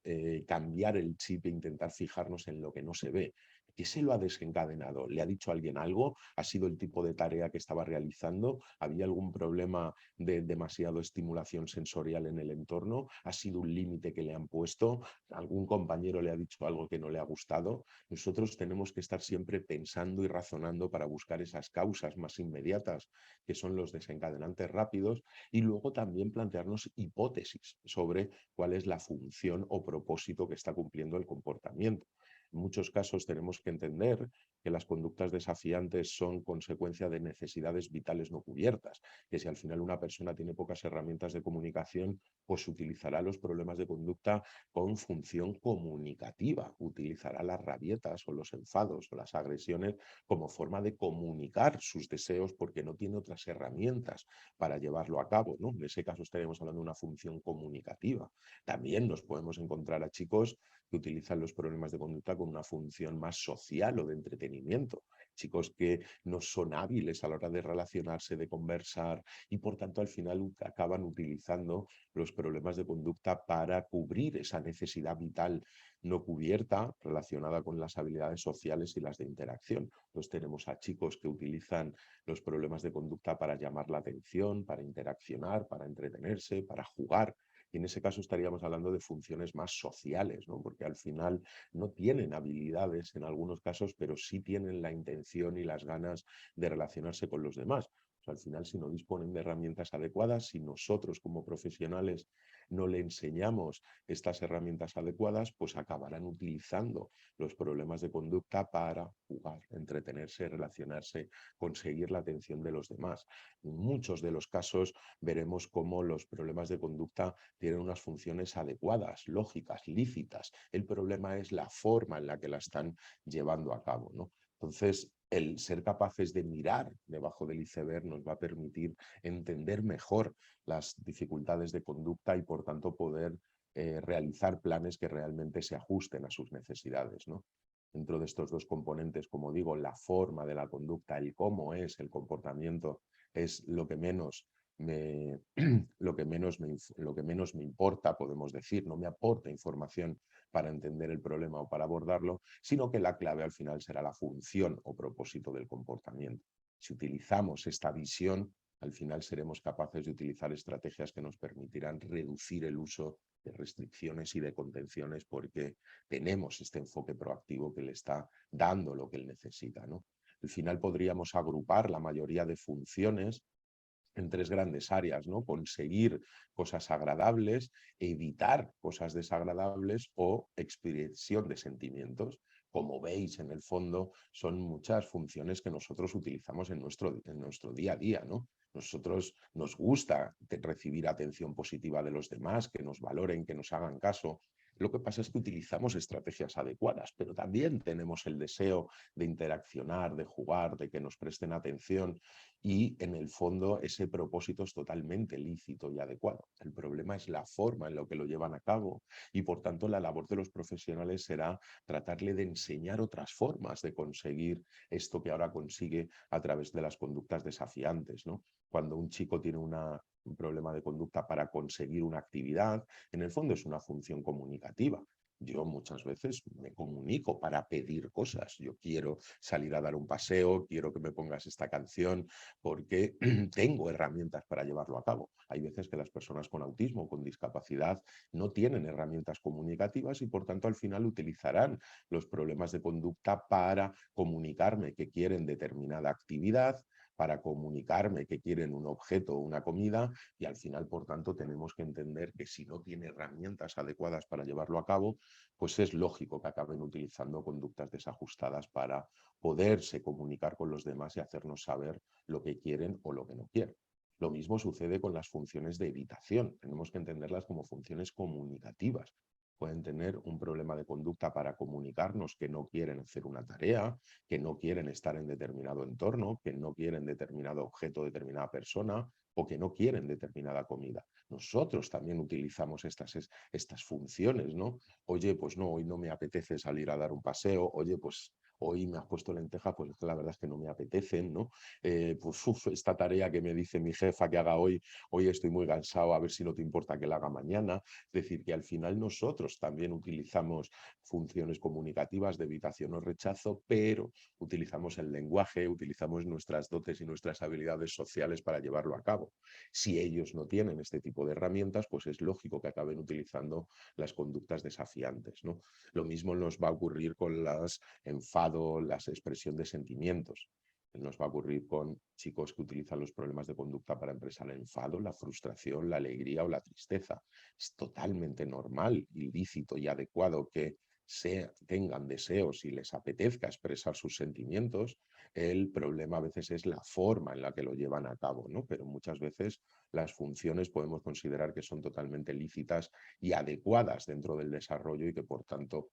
cambiar el chip e intentar fijarnos en lo que no se ve. ¿Qué se lo ha desencadenado? ¿Le ha dicho alguien algo? ¿Ha sido el tipo de tarea que estaba realizando? ¿Había algún problema de demasiada estimulación sensorial en el entorno? ¿Ha sido un límite que le han puesto? ¿Algún compañero le ha dicho algo que no le ha gustado? Nosotros tenemos que estar siempre pensando y razonando para buscar esas causas más inmediatas, que son los desencadenantes rápidos, y luego también plantearnos hipótesis sobre cuál es la función o propósito que está cumpliendo el comportamiento. En muchos casos tenemos que entender que las conductas desafiantes son consecuencia de necesidades vitales no cubiertas, que si al final una persona tiene pocas herramientas de comunicación, pues utilizará los problemas de conducta con función comunicativa, utilizará las rabietas o los enfados o las agresiones como forma de comunicar sus deseos porque no tiene otras herramientas para llevarlo a cabo, ¿no? En ese caso estaremos hablando de una función comunicativa. También nos podemos encontrar a chicos que utilizan los problemas de conducta con una función más social o de entretenimiento. Chicos que no son hábiles a la hora de relacionarse, de conversar y por tanto al final acaban utilizando los problemas de conducta para cubrir esa necesidad vital no cubierta relacionada con las habilidades sociales y las de interacción. Entonces tenemos a chicos que utilizan los problemas de conducta para llamar la atención, para interaccionar, para entretenerse, para jugar. Y en ese caso estaríamos hablando de funciones más sociales, ¿no? Porque al final no tienen habilidades en algunos casos, pero sí tienen la intención y las ganas de relacionarse con los demás. O sea, al final, si no disponen de herramientas adecuadas, si nosotros como profesionales no le enseñamos estas herramientas adecuadas, pues acabarán utilizando los problemas de conducta para jugar, entretenerse, relacionarse, conseguir la atención de los demás. En muchos de los casos veremos cómo los problemas de conducta tienen unas funciones adecuadas, lógicas, lícitas. El problema es la forma en la que la están llevando a cabo, ¿no? Entonces, el ser capaces de mirar debajo del iceberg nos va a permitir entender mejor las dificultades de conducta y, por tanto, poder realizar planes que realmente se ajusten a sus necesidades, ¿no? Dentro de estos dos componentes, como digo, la forma de la conducta, el cómo es el comportamiento, es lo que menos me, lo que menos me importa, podemos decir, no me aporta información para entender el problema o para abordarlo, sino que la clave al final será la función o propósito del comportamiento. Si utilizamos esta visión, al final seremos capaces de utilizar estrategias que nos permitirán reducir el uso de restricciones y de contenciones porque tenemos este enfoque proactivo que le está dando lo que él necesita, ¿no? Al final podríamos agrupar la mayoría de funciones en tres grandes áreas, ¿no? Conseguir cosas agradables, evitar cosas desagradables o expresión de sentimientos. Como veis, en el fondo, son muchas funciones que nosotros utilizamos en nuestro día a día, ¿no? Nosotros nos gusta recibir atención positiva de los demás, que nos valoren, que nos hagan caso. Lo que pasa es que utilizamos estrategias adecuadas, pero también tenemos el deseo de interaccionar, de jugar, de que nos presten atención y en el fondo ese propósito es totalmente lícito y adecuado. El problema es la forma en la que lo llevan a cabo y por tanto la labor de los profesionales será tratarle de enseñar otras formas de conseguir esto que ahora consigue a través de las conductas desafiantes, ¿no? Cuando un chico tiene un problema de conducta para conseguir una actividad, en el fondo es una función comunicativa. Yo muchas veces me comunico para pedir cosas. Yo quiero salir a dar un paseo, quiero que me pongas esta canción, porque tengo herramientas para llevarlo a cabo. Hay veces que las personas con autismo o con discapacidad no tienen herramientas comunicativas y por tanto al final utilizarán los problemas de conducta para comunicarme que quieren determinada actividad, para comunicarme que quieren un objeto o una comida y al final, por tanto, tenemos que entender que si no tiene herramientas adecuadas para llevarlo a cabo, pues es lógico que acaben utilizando conductas desajustadas para poderse comunicar con los demás y hacernos saber lo que quieren o lo que no quieren. Lo mismo sucede con las funciones de evitación. Tenemos que entenderlas como funciones comunicativas. Pueden tener un problema de conducta para comunicarnos que no quieren hacer una tarea, que no quieren estar en determinado entorno, que no quieren determinado objeto, determinada persona o que no quieren determinada comida. Nosotros también utilizamos estas funciones, ¿no? Oye, pues no, hoy no me apetece salir a dar un paseo, oye, pues hoy me has puesto lentejas, pues la verdad es que no me apetecen, ¿no? Esta tarea que me dice mi jefa que haga hoy estoy muy cansado, a ver si no te importa que la haga mañana. Es decir, que al final nosotros también utilizamos funciones comunicativas de evitación o rechazo, pero utilizamos el lenguaje, utilizamos nuestras dotes y nuestras habilidades sociales para llevarlo a cabo. Si ellos no tienen este tipo de herramientas, pues es lógico que acaben utilizando las conductas desafiantes, ¿no? Lo mismo nos va a ocurrir con las enfado, la expresión de sentimientos. Nos va a ocurrir con chicos que utilizan los problemas de conducta para expresar el enfado, la frustración, la alegría o la tristeza. Es totalmente normal, ilícito y adecuado que tengan deseos y les apetezca expresar sus sentimientos. El problema a veces es la forma en la que lo llevan a cabo, ¿no? Pero muchas veces las funciones podemos considerar que son totalmente lícitas y adecuadas dentro del desarrollo y que por tanto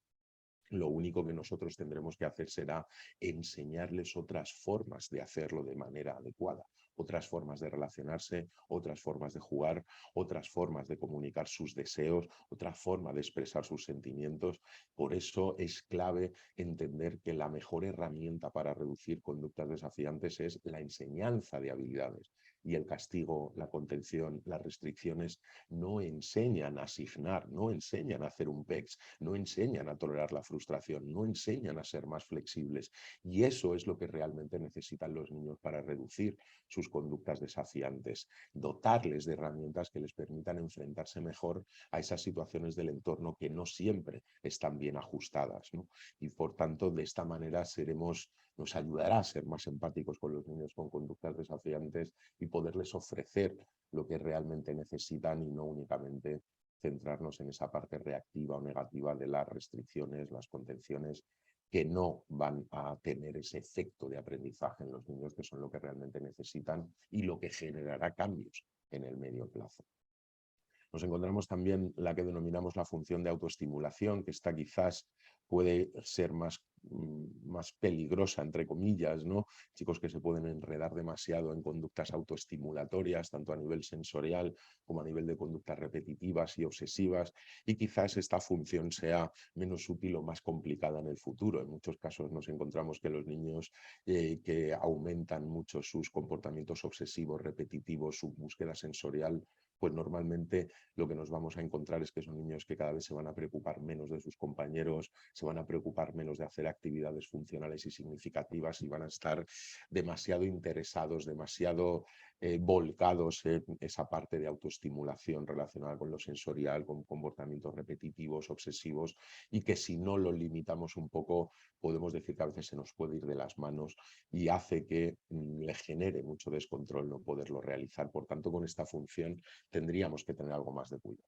lo único que nosotros tendremos que hacer será enseñarles otras formas de hacerlo de manera adecuada, otras formas de relacionarse, otras formas de jugar, otras formas de comunicar sus deseos, otra forma de expresar sus sentimientos. Por eso es clave entender que la mejor herramienta para reducir conductas desafiantes es la enseñanza de habilidades. Y el castigo, la contención, las restricciones no enseñan a asignar, no enseñan a hacer un PEX, no enseñan a tolerar la frustración, no enseñan a ser más flexibles. Y eso es lo que realmente necesitan los niños para reducir sus conductas desafiantes, dotarles de herramientas que les permitan enfrentarse mejor a esas situaciones del entorno que no siempre están bien ajustadas, ¿no? Y por tanto, de esta manera nos ayudará a ser más empáticos con los niños con conductas desafiantes y poderles ofrecer lo que realmente necesitan y no únicamente centrarnos en esa parte reactiva o negativa de las restricciones, las contenciones, que no van a tener ese efecto de aprendizaje en los niños, que son lo que realmente necesitan y lo que generará cambios en el medio plazo. Nos encontramos también la que denominamos la función de autoestimulación, que esta quizás puede ser más peligrosa, entre comillas, ¿no? Chicos que se pueden enredar demasiado en conductas autoestimulatorias, tanto a nivel sensorial como a nivel de conductas repetitivas y obsesivas, y quizás esta función sea menos útil o más complicada en el futuro. En muchos casos nos encontramos que los niños que aumentan mucho sus comportamientos obsesivos, repetitivos, su búsqueda sensorial, pues normalmente lo que nos vamos a encontrar es que son niños que cada vez se van a preocupar menos de sus compañeros, se van a preocupar menos de hacer actividades funcionales y significativas y van a estar demasiado interesados, demasiado volcados en esa parte de autoestimulación relacionada con lo sensorial, con comportamientos repetitivos, obsesivos, y que si no lo limitamos un poco, podemos decir que a veces se nos puede ir de las manos y hace que le genere mucho descontrol no poderlo realizar. Por tanto, con esta función tendríamos que tener algo más de cuidado.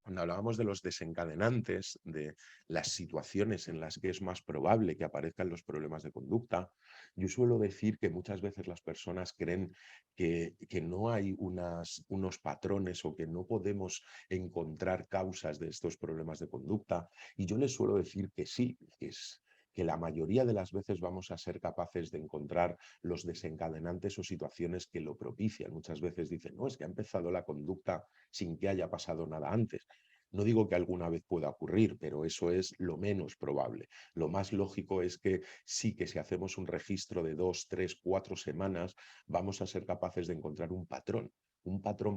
Cuando hablábamos de los desencadenantes, de las situaciones en las que es más probable que aparezcan los problemas de conducta, yo suelo decir que muchas veces las personas creen que no hay unos patrones o que no podemos encontrar causas de estos problemas de conducta. Y yo les suelo decir que sí, que la mayoría de las veces vamos a ser capaces de encontrar los desencadenantes o situaciones que lo propician. Muchas veces dicen, no, es que ha empezado la conducta sin que haya pasado nada antes. No digo que alguna vez pueda ocurrir, pero eso es lo menos probable. Lo más lógico es que sí, que si hacemos un registro de 2, 3, 4 semanas, vamos a ser capaces de encontrar un patrón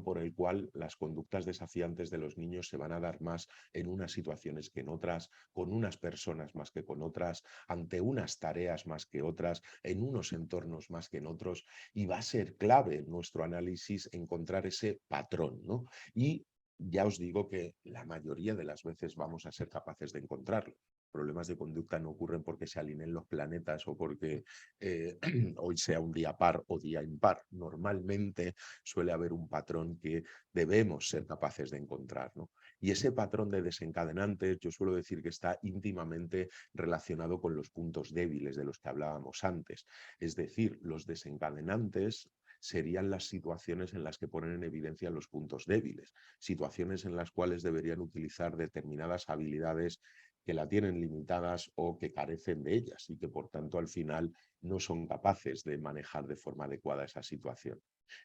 por el cual las conductas desafiantes de los niños se van a dar más en unas situaciones que en otras, con unas personas más que con otras, ante unas tareas más que otras, en unos entornos más que en otros, y va a ser clave en nuestro análisis encontrar ese patrón, ¿no? Y ya os digo que la mayoría de las veces vamos a ser capaces de encontrarlo. problemas de conducta no ocurren porque se alineen los planetas o porque hoy sea un día par o día impar. Normalmente suele haber un patrón que debemos ser capaces de encontrar, ¿no? Y ese patrón de desencadenantes, yo suelo decir que está íntimamente relacionado con los puntos débiles de los que hablábamos antes. Es decir, los desencadenantes serían las situaciones en las que ponen en evidencia los puntos débiles, situaciones en las cuales deberían utilizar determinadas habilidades que la tienen limitadas o que carecen de ellas y que por tanto al final no son capaces de manejar de forma adecuada esa situación.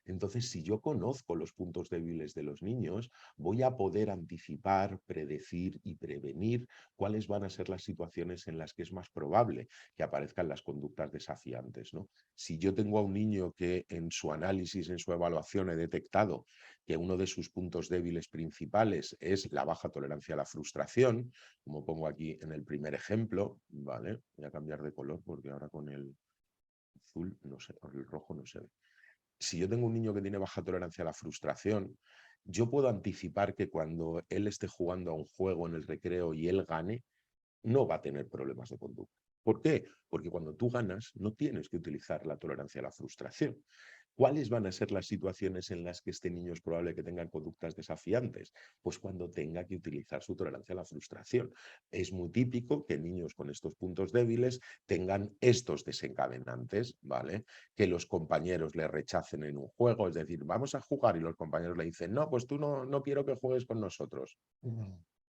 Entonces, si yo conozco los puntos débiles de los niños, voy a poder anticipar, predecir y prevenir cuáles van a ser las situaciones en las que es más probable que aparezcan las conductas desafiantes, ¿no? Si yo tengo a un niño que en su análisis, en su evaluación he detectado que uno de sus puntos débiles principales es la baja tolerancia a la frustración, como pongo aquí en el primer ejemplo, ¿vale? Voy a cambiar de color porque ahora con el azul no sé, con el rojo no se ve. Si yo tengo un niño que tiene baja tolerancia a la frustración, yo puedo anticipar que cuando él esté jugando a un juego en el recreo y él gane, no va a tener problemas de conducta. ¿Por qué? Porque cuando tú ganas no tienes que utilizar la tolerancia a la frustración. ¿Cuáles van a ser las situaciones en las que este niño es probable que tenga conductas desafiantes? Pues cuando tenga que utilizar su tolerancia a la frustración. Es muy típico que niños con estos puntos débiles tengan estos desencadenantes, ¿vale? Que los compañeros le rechacen en un juego, es decir, vamos a jugar y los compañeros le dicen, no, pues tú no quiero que juegues con nosotros.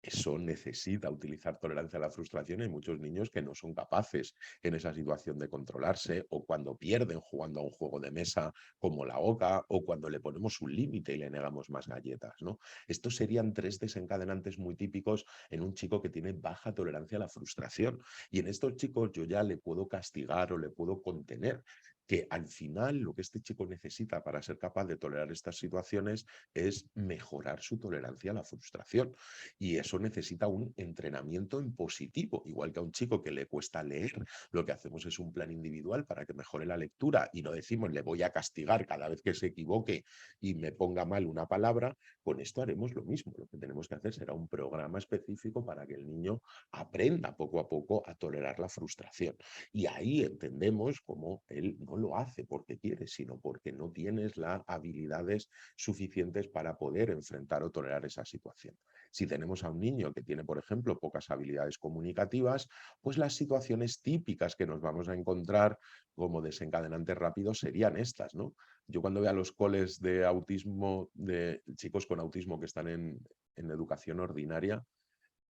Eso necesita utilizar tolerancia a la frustración. Hay muchos niños que no son capaces en esa situación de controlarse o cuando pierden jugando a un juego de mesa como la oca o cuando le ponemos un límite y le negamos más galletas, ¿no? Estos serían tres desencadenantes muy típicos en un chico que tiene baja tolerancia a la frustración. Y en estos chicos yo ya le puedo castigar o le puedo contener, que al final lo que este chico necesita para ser capaz de tolerar estas situaciones es mejorar su tolerancia a la frustración. Y eso necesita un entrenamiento en positivo, igual que a un chico que le cuesta leer, lo que hacemos es un plan individual para que mejore la lectura y no decimos le voy a castigar cada vez que se equivoque y me ponga mal una palabra, con esto haremos lo mismo. Lo que tenemos que hacer será un programa específico para que el niño aprenda poco a poco a tolerar la frustración. Y ahí entendemos cómo él no lo hace porque quiere, sino porque no tienes las habilidades suficientes para poder enfrentar o tolerar esa situación. Si tenemos a un niño que tiene, por ejemplo, pocas habilidades comunicativas, pues las situaciones típicas que nos vamos a encontrar como desencadenantes rápidos serían estas, ¿no? Yo cuando veo a los coles de autismo, de chicos con autismo que están en educación ordinaria,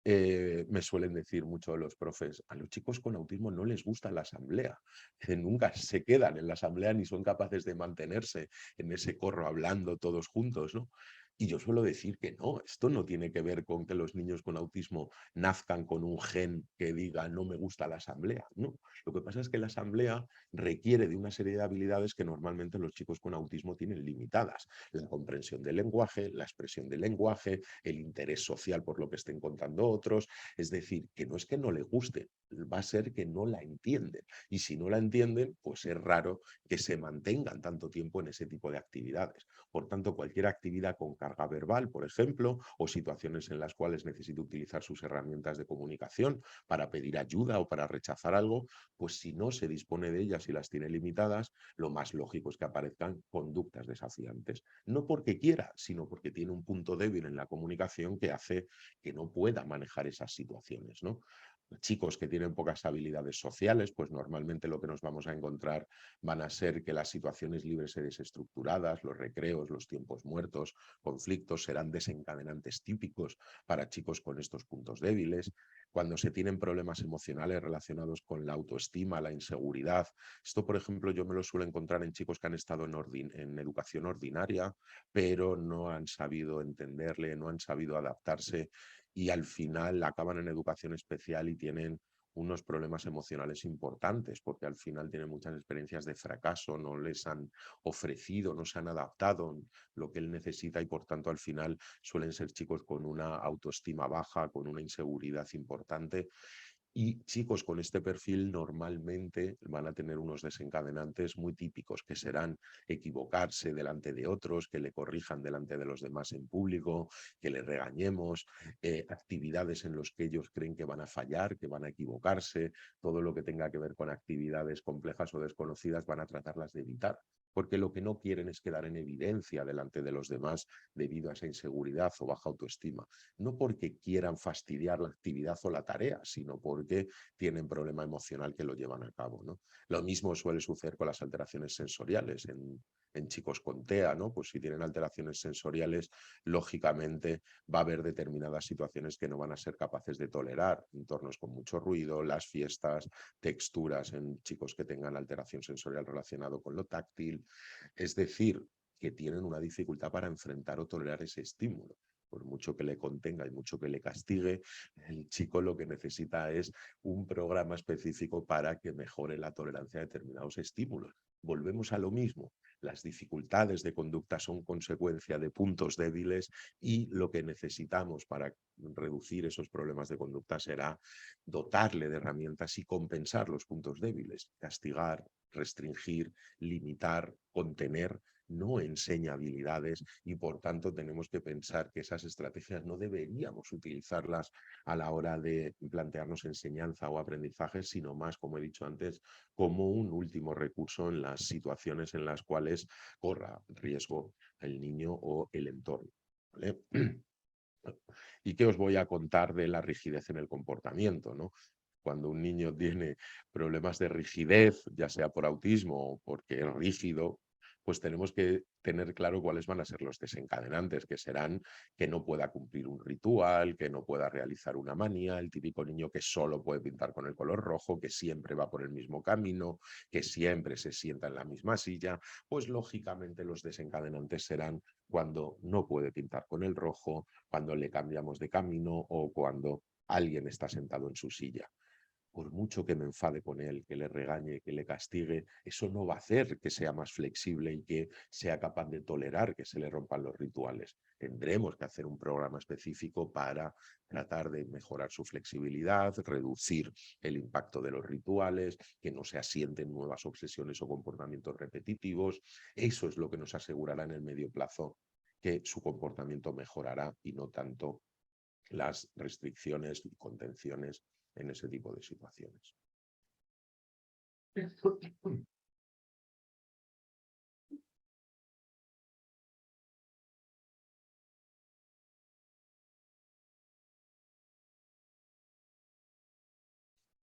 me suelen decir mucho los profes, a los chicos con autismo no les gusta la asamblea, que nunca se quedan en la asamblea ni son capaces de mantenerse en ese corro hablando todos juntos, ¿no? Y yo suelo decir que no, esto no tiene que ver con que los niños con autismo nazcan con un gen que diga no me gusta la asamblea, no. Lo que pasa es que la asamblea requiere de una serie de habilidades que normalmente los chicos con autismo tienen limitadas. La comprensión del lenguaje, la expresión del lenguaje, el interés social por lo que estén contando otros. Es decir, que no es que no le guste, va a ser que no la entienden. Y si no la entienden, pues es raro que se mantengan tanto tiempo en ese tipo de actividades. Por tanto, cualquier actividad con carga verbal, por ejemplo, o situaciones en las cuales necesite utilizar sus herramientas de comunicación para pedir ayuda o para rechazar algo, pues si no se dispone de ellas y las tiene limitadas, lo más lógico es que aparezcan conductas desafiantes. No porque quiera, sino porque tiene un punto débil en la comunicación que hace que no pueda manejar esas situaciones, ¿no? Chicos que tienen pocas habilidades sociales, pues normalmente lo que nos vamos a encontrar van a ser que las situaciones libres y desestructuradas, los recreos, los tiempos muertos, conflictos serán desencadenantes típicos para chicos con estos puntos débiles. Cuando se tienen problemas emocionales relacionados con la autoestima, la inseguridad, esto por ejemplo yo me lo suelo encontrar en chicos que han estado en educación ordinaria, pero no han sabido entenderle, no han sabido adaptarse y al final acaban en educación especial y tienen unos problemas emocionales importantes, porque al final tienen muchas experiencias de fracaso, no les han ofrecido, no se han adaptado lo que él necesita y por tanto al final suelen ser chicos con una autoestima baja, con una inseguridad importante Y chicos con este perfil normalmente van a tener unos desencadenantes muy típicos, que serán equivocarse delante de otros, que le corrijan delante de los demás en público, que le regañemos, actividades en las que ellos creen que van a fallar, que van a equivocarse, todo lo que tenga que ver con actividades complejas o desconocidas van a tratarlas de evitar, porque lo que no quieren es quedar en evidencia delante de los demás debido a esa inseguridad o baja autoestima. No porque quieran fastidiar la actividad o la tarea, sino porque tienen problema emocional que lo llevan a cabo, ¿no? Lo mismo suele suceder con las alteraciones sensoriales en chicos con TEA, ¿no? Pues si tienen alteraciones sensoriales, lógicamente va a haber determinadas situaciones que no van a ser capaces de tolerar, entornos con mucho ruido, las fiestas, texturas en chicos que tengan alteración sensorial relacionado con lo táctil, es decir, que tienen una dificultad para enfrentar o tolerar ese estímulo. Por mucho que le contenga y mucho que le castigue, el chico lo que necesita es un programa específico para que mejore la tolerancia a determinados estímulos. Volvemos a lo mismo. Las dificultades de conducta son consecuencia de puntos débiles y lo que necesitamos para reducir esos problemas de conducta será dotarle de herramientas y compensar los puntos débiles. Castigar, restringir, limitar, contener no enseña habilidades y por tanto tenemos que pensar que esas estrategias no deberíamos utilizarlas a la hora de plantearnos enseñanza o aprendizaje, sino más, como he dicho antes, como un último recurso en las situaciones en las cuales corra riesgo el niño o el entorno. ¿Vale? ¿Y qué os voy a contar de la rigidez en el comportamiento, ¿no? Cuando un niño tiene problemas de rigidez, ya sea por autismo o porque es rígido, pues tenemos que tener claro cuáles van a ser los desencadenantes, que serán que no pueda cumplir un ritual, que no pueda realizar una manía, el típico niño que solo puede pintar con el color rojo, que siempre va por el mismo camino, que siempre se sienta en la misma silla, pues lógicamente los desencadenantes serán cuando no puede pintar con el rojo, cuando le cambiamos de camino o cuando alguien está sentado en su silla. Por mucho que me enfade con él, que le regañe, que le castigue, eso no va a hacer que sea más flexible y que sea capaz de tolerar que se le rompan los rituales. Tendremos que hacer un programa específico para tratar de mejorar su flexibilidad, reducir el impacto de los rituales, que no se asienten nuevas obsesiones o comportamientos repetitivos. Eso es lo que nos asegurará en el medio plazo que su comportamiento mejorará y no tanto las restricciones y contenciones en ese tipo de situaciones.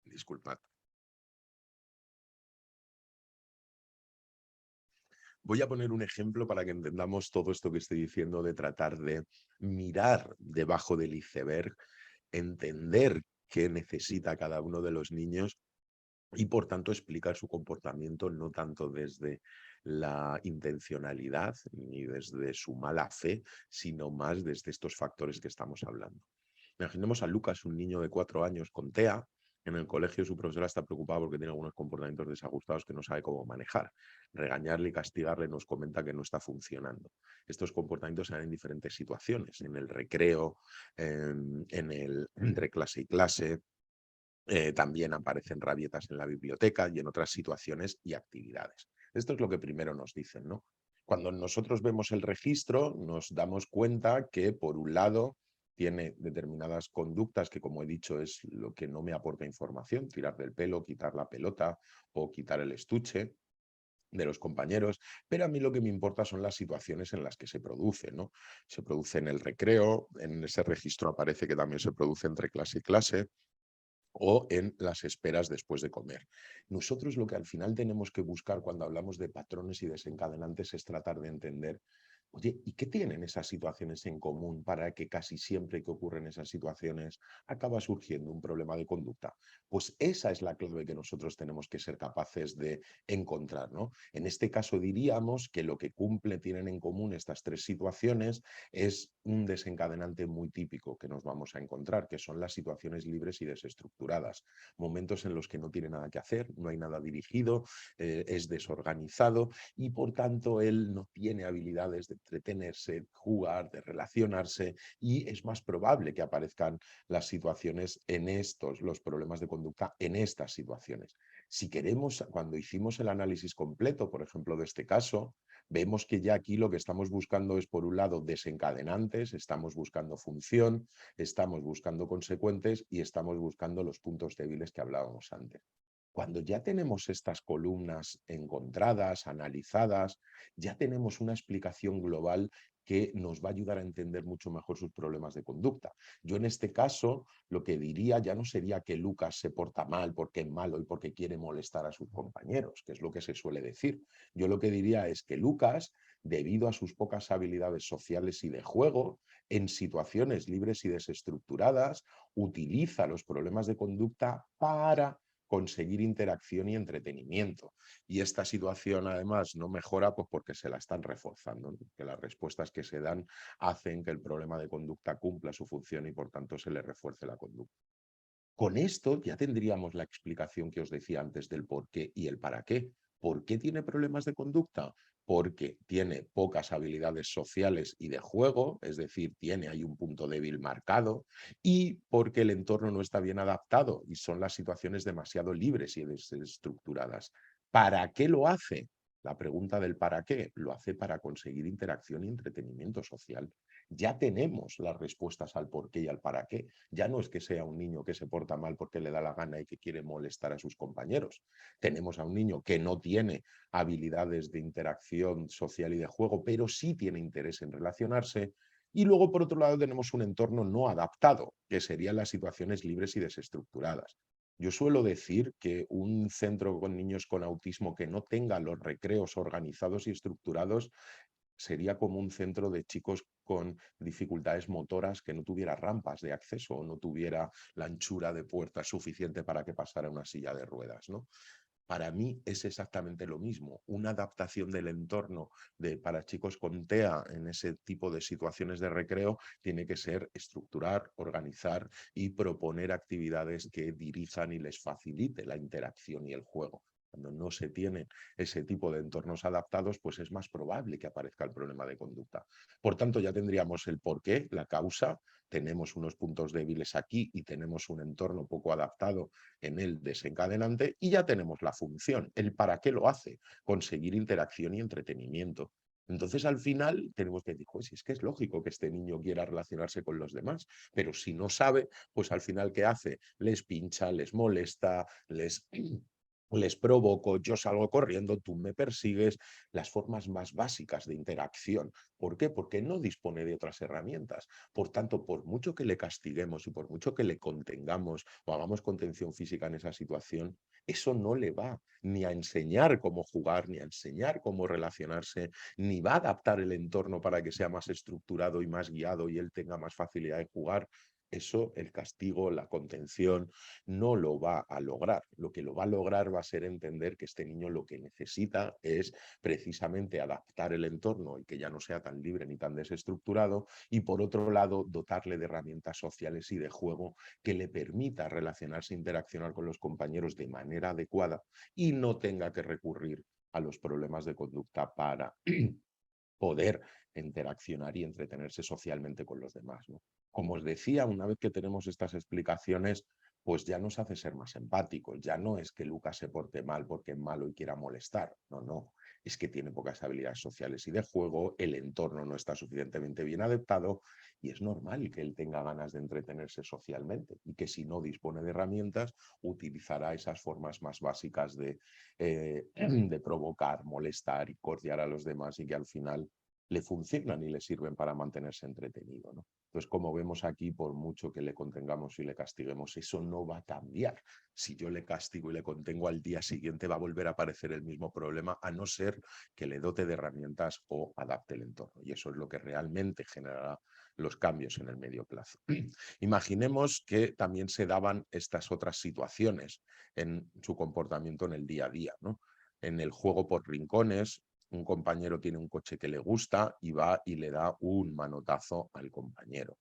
Disculpad. Voy a poner un ejemplo para que entendamos todo esto que estoy diciendo de tratar de mirar debajo del iceberg, entender qué necesita cada uno de los niños y por tanto explicar su comportamiento no tanto desde la intencionalidad ni desde su mala fe, sino más desde estos factores que estamos hablando. Imaginemos a Lucas, un niño de 4 años con TEA. En el colegio su profesora está preocupada porque tiene algunos comportamientos desajustados que no sabe cómo manejar. Regañarle y castigarle nos comenta que no está funcionando. Estos comportamientos se dan en diferentes situaciones, en el recreo, entre clase y clase, también aparecen rabietas en la biblioteca y en otras situaciones y actividades. Esto es lo que primero nos dicen, ¿no? Cuando nosotros vemos el registro, nos damos cuenta que, por un lado, tiene determinadas conductas que, como he dicho, es lo que no me aporta información, tirar del pelo, quitar la pelota o quitar el estuche de los compañeros, pero a mí lo que me importa son las situaciones en las que se produce, ¿no? Se produce en el recreo, en ese registro aparece que también se produce entre clase y clase, o en las esperas después de comer. Nosotros lo que al final tenemos que buscar cuando hablamos de patrones y desencadenantes es tratar de entender, oye, ¿y qué tienen esas situaciones en común para que casi siempre que ocurren esas situaciones acaba surgiendo un problema de conducta? Pues esa es la clave que nosotros tenemos que ser capaces de encontrar, ¿no? En este caso diríamos que lo que tienen en común estas tres situaciones es un desencadenante muy típico que nos vamos a encontrar, que son las situaciones libres y desestructuradas. Momentos en los que no tiene nada que hacer, no hay nada dirigido, es desorganizado y por tanto él no tiene habilidades de entretenerse, jugar, de relacionarse, y es más probable que aparezcan las situaciones en estos, los problemas de conducta en estas situaciones. Si queremos, cuando hicimos el análisis completo, por ejemplo, de este caso, vemos que ya aquí lo que estamos buscando es, por un lado, desencadenantes, estamos buscando función, estamos buscando consecuentes y estamos buscando los puntos débiles que hablábamos antes. Cuando ya tenemos estas columnas encontradas, analizadas, ya tenemos una explicación global que nos va a ayudar a entender mucho mejor sus problemas de conducta. Yo en este caso lo que diría ya no sería que Lucas se porta mal porque es malo y porque quiere molestar a sus compañeros, que es lo que se suele decir. Yo lo que diría es que Lucas, debido a sus pocas habilidades sociales y de juego, en situaciones libres y desestructuradas, utiliza los problemas de conducta para conseguir interacción y entretenimiento. Y esta situación además no mejora pues porque se la están reforzando, ¿no? Que las respuestas que se dan hacen que el problema de conducta cumpla su función y por tanto se le refuerce la conducta. Con esto ya tendríamos la explicación que os decía antes del por qué y el para qué. ¿Por qué tiene problemas de conducta? Porque tiene pocas habilidades sociales y de juego, es decir, tiene ahí un punto débil marcado, y porque el entorno no está bien adaptado y son las situaciones demasiado libres y desestructuradas. ¿Para qué lo hace? La pregunta del para qué lo hace para conseguir interacción y entretenimiento social. Ya tenemos las respuestas al por qué y al para qué. Ya no es que sea un niño que se porta mal porque le da la gana y que quiere molestar a sus compañeros. Tenemos a un niño que no tiene habilidades de interacción social y de juego, pero sí tiene interés en relacionarse. Y luego, por otro lado, tenemos un entorno no adaptado, que serían las situaciones libres y desestructuradas. Yo suelo decir que un centro con niños con autismo que no tenga los recreos organizados y estructurados sería como un centro de chicos con dificultades motoras que no tuviera rampas de acceso o no tuviera la anchura de puerta suficiente para que pasara una silla de ruedas, ¿no? Para mí es exactamente lo mismo, una adaptación del entorno para chicos con TEA en ese tipo de situaciones de recreo tiene que ser estructurar, organizar y proponer actividades que dirijan y les facilite la interacción y el juego. Cuando no se tienen ese tipo de entornos adaptados, pues es más probable que aparezca el problema de conducta. Por tanto, ya tendríamos el porqué, la causa, tenemos unos puntos débiles aquí y tenemos un entorno poco adaptado en el desencadenante y ya tenemos la función, el para qué lo hace, conseguir interacción y entretenimiento. Entonces, al final, tenemos que decir, pues, si es que es lógico que este niño quiera relacionarse con los demás, pero si no sabe, pues al final, ¿qué hace? Les pincha, les molesta, les provoco, yo salgo corriendo, tú me persigues, las formas más básicas de interacción. ¿Por qué? Porque no dispone de otras herramientas. Por tanto, por mucho que le castiguemos y por mucho que le contengamos o hagamos contención física en esa situación, eso no le va ni a enseñar cómo jugar, ni a enseñar cómo relacionarse, ni va a adaptar el entorno para que sea más estructurado y más guiado y él tenga más facilidad de jugar. Eso, el castigo, la contención, no lo va a lograr. Lo que lo va a lograr va a ser entender que este niño lo que necesita es precisamente adaptar el entorno y que ya no sea tan libre ni tan desestructurado, y por otro lado dotarle de herramientas sociales y de juego que le permita relacionarse e interaccionar con los compañeros de manera adecuada y no tenga que recurrir a los problemas de conducta para poder interaccionar y entretenerse socialmente con los demás, ¿no? Como os decía, una vez que tenemos estas explicaciones, pues ya nos hace ser más empáticos. Ya no es que Lucas se porte mal porque es malo y quiera molestar. No, no. Es que tiene pocas habilidades sociales y de juego, el entorno no está suficientemente bien adaptado y es normal que él tenga ganas de entretenerse socialmente y que si no dispone de herramientas, utilizará esas formas más básicas de provocar, molestar y cordiar a los demás y que al final le funcionan y le sirven para mantenerse entretenido, ¿no? Entonces, como vemos aquí, por mucho que le contengamos y le castiguemos, eso no va a cambiar. Si yo le castigo y le contengo al día siguiente, va a volver a aparecer el mismo problema, a no ser que le dote de herramientas o adapte el entorno. Y eso es lo que realmente generará los cambios en el medio plazo. Imaginemos que también se daban estas otras situaciones en su comportamiento en el día a día, ¿no? En el juego por rincones, un compañero tiene un coche que le gusta y va y le da un manotazo al compañero.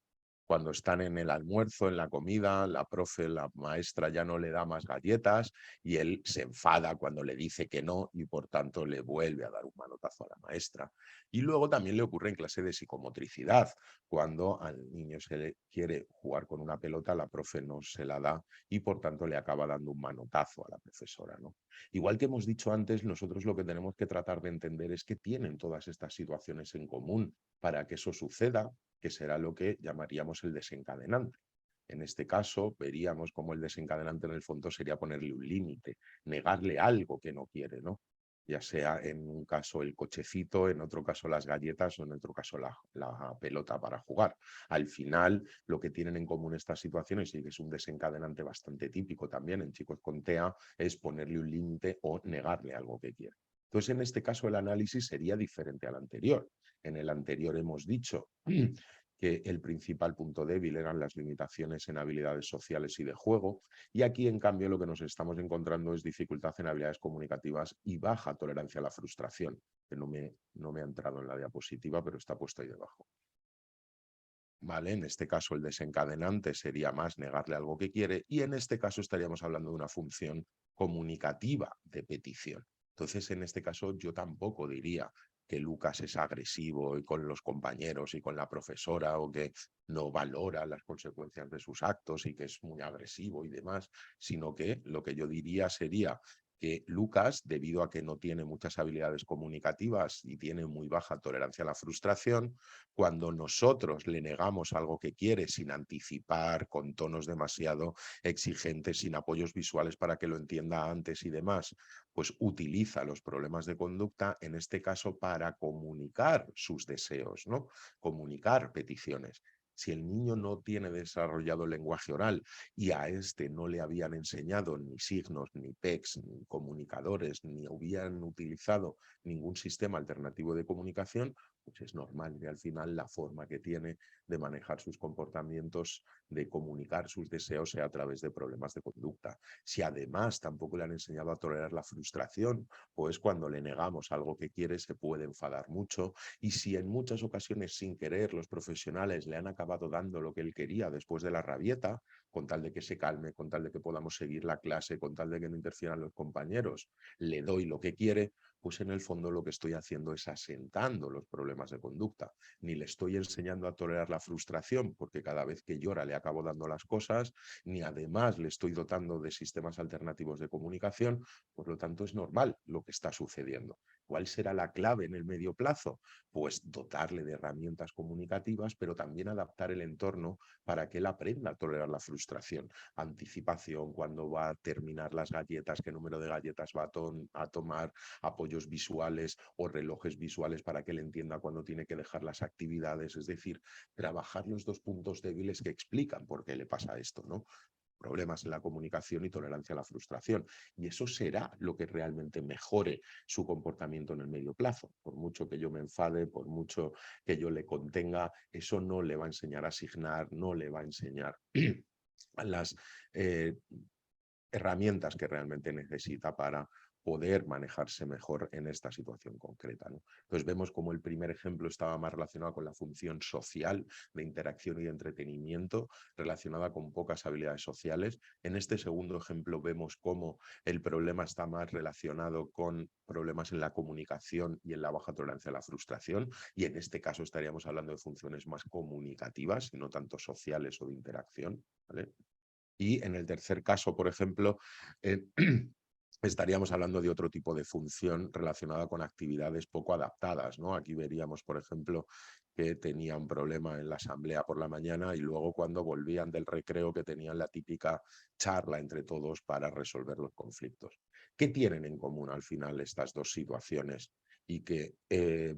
Cuando están en el almuerzo, en la comida, la profe, la maestra ya no le da más galletas y él se enfada cuando le dice que no y por tanto le vuelve a dar un manotazo a la maestra. Y luego también le ocurre en clase de psicomotricidad, cuando al niño se le quiere jugar con una pelota, la profe no se la da y por tanto le acaba dando un manotazo a la profesora, ¿no? Igual que hemos dicho antes, nosotros lo que tenemos que tratar de entender es que tienen todas estas situaciones en común para que eso suceda, que será lo que llamaríamos el desencadenante. En este caso, veríamos cómo el desencadenante en el fondo sería ponerle un límite, negarle algo que no quiere, ¿no? Ya sea en un caso el cochecito, en otro caso las galletas o en otro caso la pelota para jugar. Al final, lo que tienen en común estas situaciones, y que es un desencadenante bastante típico también en chicos con TEA, es ponerle un límite o negarle algo que quiere. Entonces, en este caso, el análisis sería diferente al anterior. En el anterior hemos dicho que el principal punto débil eran las limitaciones en habilidades sociales y de juego, y aquí en cambio lo que nos estamos encontrando es dificultad en habilidades comunicativas y baja tolerancia a la frustración, que no me ha entrado en la diapositiva, pero está puesto ahí debajo. ¿Vale? En este caso el desencadenante sería más negarle algo que quiere y en este caso estaríamos hablando de una función comunicativa de petición. Entonces, en este caso yo tampoco diría que Lucas es agresivo y con los compañeros y con la profesora o que no valora las consecuencias de sus actos y que es muy agresivo y demás, sino que lo que yo diría sería que Lucas, debido a que no tiene muchas habilidades comunicativas y tiene muy baja tolerancia a la frustración, cuando nosotros le negamos algo que quiere sin anticipar, con tonos demasiado exigentes, sin apoyos visuales para que lo entienda antes y demás, pues utiliza los problemas de conducta, en este caso, para comunicar sus deseos, ¿no? Comunicar peticiones. Si el niño no tiene desarrollado el lenguaje oral y a este no le habían enseñado ni signos, ni PECs, ni comunicadores, ni habían utilizado ningún sistema alternativo de comunicación, pues es normal y al final la forma que tiene de manejar sus comportamientos, de comunicar sus deseos sea a través de problemas de conducta. Si además tampoco le han enseñado a tolerar la frustración, pues cuando le negamos algo que quiere se puede enfadar mucho y si en muchas ocasiones sin querer los profesionales le han acabado dando lo que él quería después de la rabieta, con tal de que se calme, con tal de que podamos seguir la clase, con tal de que no interfieran los compañeros, le doy lo que quiere, pues en el fondo lo que estoy haciendo es asentando los problemas de conducta. Ni le estoy enseñando a tolerar la frustración, porque cada vez que llora le acabo dando las cosas, ni además le estoy dotando de sistemas alternativos de comunicación, por lo tanto es normal lo que está sucediendo. ¿Cuál será la clave en el medio plazo? Pues dotarle de herramientas comunicativas, pero también adaptar el entorno para que él aprenda a tolerar la frustración. Anticipación, cuando va a terminar las galletas, qué número de galletas va a tomar, apoyos visuales o relojes visuales para que él entienda cuándo tiene que dejar las actividades, es decir, trabajar los dos puntos débiles que explican por qué le pasa esto, ¿no? Problemas en la comunicación y tolerancia a la frustración. Y eso será lo que realmente mejore su comportamiento en el medio plazo. Por mucho que yo me enfade, por mucho que yo le contenga, eso no le va a enseñar a asignar, no le va a enseñar a las herramientas que realmente necesita para poder manejarse mejor en esta situación concreta, ¿no? Entonces vemos como el primer ejemplo estaba más relacionado con la función social de interacción y de entretenimiento, relacionada con pocas habilidades sociales. En este segundo ejemplo vemos cómo el problema está más relacionado con problemas en la comunicación y en la baja tolerancia a la frustración, y en este caso estaríamos hablando de funciones más comunicativas y no tanto sociales o de interacción, ¿vale? Y en el tercer caso, por ejemplo, estaríamos hablando de otro tipo de función relacionada con actividades poco adaptadas, ¿no? Aquí veríamos, por ejemplo, que tenía un problema en la asamblea por la mañana y luego cuando volvían del recreo que tenían la típica charla entre todos para resolver los conflictos. ¿Qué tienen en común al final estas dos situaciones y que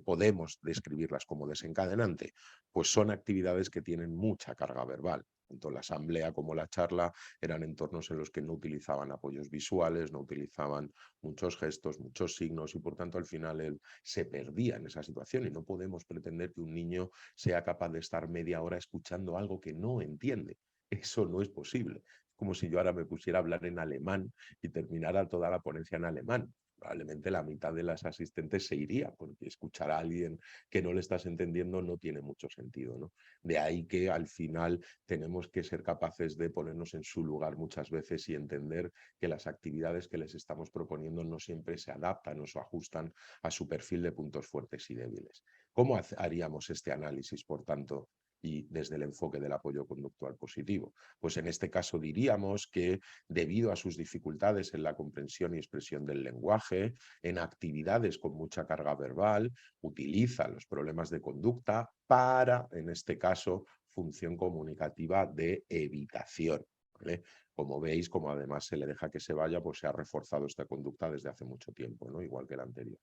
podemos describirlas como desencadenante? Pues son actividades que tienen mucha carga verbal. Tanto la asamblea como la charla eran entornos en los que no utilizaban apoyos visuales, no utilizaban muchos gestos, muchos signos y por tanto al final él se perdía en esa situación y no podemos pretender que un niño sea capaz de estar media hora escuchando algo que no entiende. Eso no es posible. Es como si yo ahora me pusiera a hablar en alemán y terminara toda la ponencia en alemán. probablemente la mitad de las asistentes se iría, porque escuchar a alguien que no le estás entendiendo no tiene mucho sentido, ¿no? De ahí que al final tenemos que ser capaces de ponernos en su lugar muchas veces y entender que las actividades que les estamos proponiendo no siempre se adaptan o se ajustan a su perfil de puntos fuertes y débiles. ¿Cómo haríamos este análisis, por tanto, y desde el enfoque del apoyo conductual positivo? Pues en este caso diríamos que debido a sus dificultades en la comprensión y expresión del lenguaje, en actividades con mucha carga verbal, utiliza los problemas de conducta para, en este caso, función comunicativa de evitación. ¿Vale? Como veis, como además se le deja que se vaya, pues se ha reforzado esta conducta desde hace mucho tiempo, ¿no? Igual que la anterior.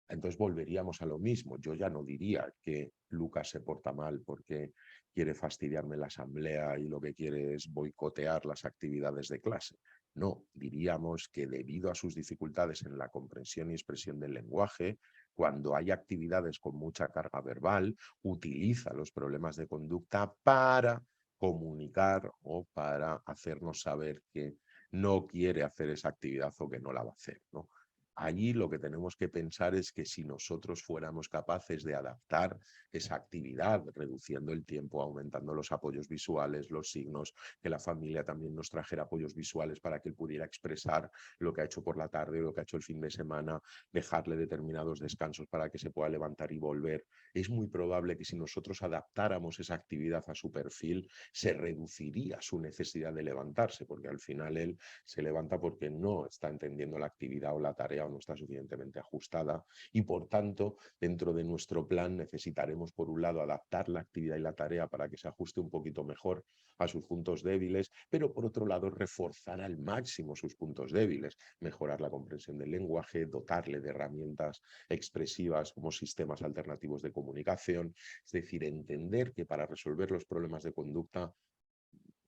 Entonces volveríamos a lo mismo. Yo ya no diría que Lucas se porta mal porque quiere fastidiarme la asamblea y lo que quiere es boicotear las actividades de clase. No, diríamos que debido a sus dificultades en la comprensión y expresión del lenguaje, cuando hay actividades con mucha carga verbal, utiliza los problemas de conducta para comunicar o para hacernos saber que no quiere hacer esa actividad o que no la va a hacer, ¿no? Allí lo que tenemos que pensar es que si nosotros fuéramos capaces de adaptar esa actividad, reduciendo el tiempo, aumentando los apoyos visuales, los signos, que la familia también nos trajera apoyos visuales para que él pudiera expresar lo que ha hecho por la tarde, lo que ha hecho el fin de semana, dejarle determinados descansos para que se pueda levantar y volver. Es muy probable que si nosotros adaptáramos esa actividad a su perfil, se reduciría su necesidad de levantarse, porque al final él se levanta porque no está entendiendo la actividad o la tarea o no está suficientemente ajustada y por tanto dentro de nuestro plan necesitaremos por un lado adaptar la actividad y la tarea para que se ajuste un poquito mejor a sus puntos débiles, pero por otro lado reforzar al máximo sus puntos débiles, mejorar la comprensión del lenguaje, dotarle de herramientas expresivas como sistemas alternativos de comunicación, es decir, entender que para resolver los problemas de conducta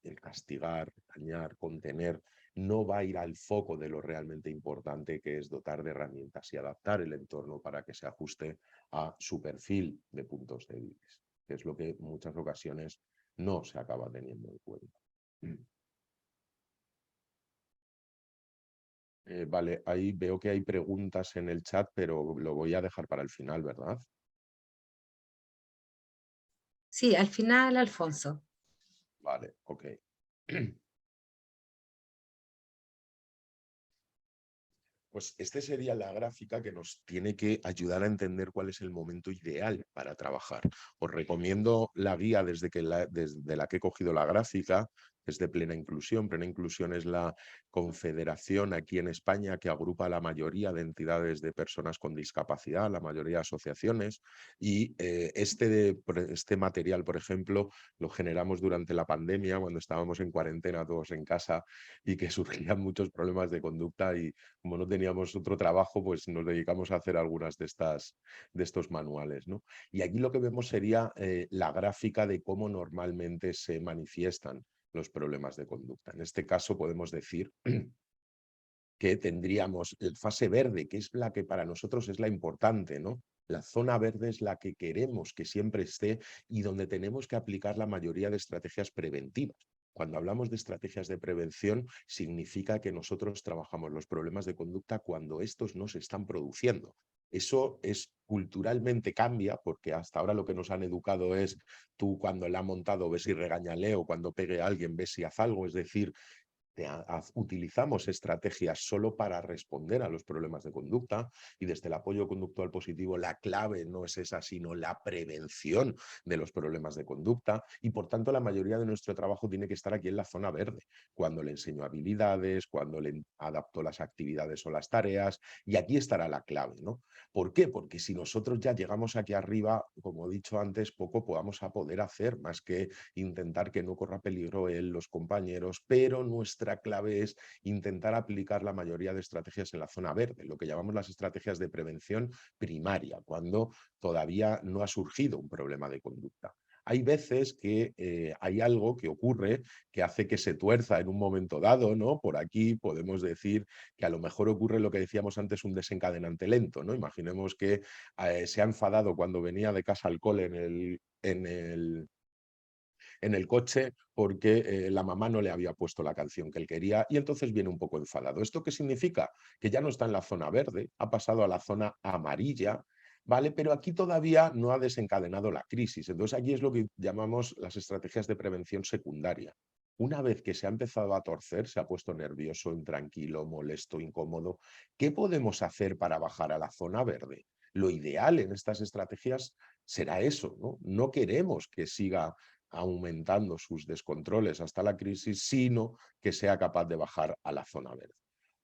el castigar, dañar, contener, no va a ir al foco de lo realmente importante, que es dotar de herramientas y adaptar el entorno para que se ajuste a su perfil de puntos débiles, que es lo que en muchas ocasiones no se acaba teniendo en cuenta. Vale, ahí veo que hay preguntas en el chat, pero lo voy a dejar para el final, ¿verdad? Sí, al final, Alfonso. Vale, ok. Pues esta sería la gráfica que nos tiene que ayudar a entender cuál es el momento ideal para trabajar. Os recomiendo la guía desde la que he cogido la gráfica, es de Plena Inclusión. Plena Inclusión es la confederación aquí en España que agrupa a la mayoría de entidades de personas con discapacidad, la mayoría de asociaciones, y este material, por ejemplo, lo generamos durante la pandemia, cuando estábamos en cuarentena todos en casa y que surgían muchos problemas de conducta y como no teníamos otro trabajo, pues nos dedicamos a hacer algunas de estos manuales, ¿no? Y aquí lo que vemos sería la gráfica de cómo normalmente se manifiestan los problemas de conducta. En este caso podemos decir que tendríamos la fase verde, que es la que para nosotros es la importante, ¿no? La zona verde es la que queremos que siempre esté y donde tenemos que aplicar la mayoría de estrategias preventivas. Cuando hablamos de estrategias de prevención, significa que nosotros trabajamos los problemas de conducta cuando estos no se están produciendo. Eso es culturalmente cambia, porque hasta ahora lo que nos han educado es tú cuando la ha montado ves y regáñale o cuando pegue a alguien ves y haz algo, es decir, utilizamos estrategias solo para responder a los problemas de conducta y desde el apoyo conductual positivo la clave no es esa, sino la prevención de los problemas de conducta y por tanto la mayoría de nuestro trabajo tiene que estar aquí en la zona verde, cuando le enseño habilidades, cuando le adapto las actividades o las tareas y aquí estará la clave, ¿no? ¿Por qué? Porque si nosotros ya llegamos aquí arriba, como he dicho antes, poco podamos a poder hacer más que intentar que no corra peligro él, los compañeros, pero nuestra clave es intentar aplicar la mayoría de estrategias en la zona verde, lo que llamamos las estrategias de prevención primaria, cuando todavía no ha surgido un problema de conducta. Hay veces que hay algo que ocurre que hace que se tuerza en un momento dado, ¿no? Por aquí podemos decir que a lo mejor ocurre lo que decíamos antes, un desencadenante lento, ¿no? Imaginemos que se ha enfadado cuando venía de casa al cole en el coche porque la mamá no le había puesto la canción que él quería y entonces viene un poco enfadado. ¿Esto qué significa? Que ya no está en la zona verde, ha pasado a la zona amarilla, ¿vale? Pero aquí todavía no ha desencadenado la crisis. Entonces aquí es lo que llamamos las estrategias de prevención secundaria. Una vez que se ha empezado a torcer, se ha puesto nervioso, intranquilo, molesto, incómodo, ¿qué podemos hacer para bajar a la zona verde? Lo ideal en estas estrategias será eso, ¿no? No queremos que siga aumentando sus descontroles hasta la crisis, sino que sea capaz de bajar a la zona verde.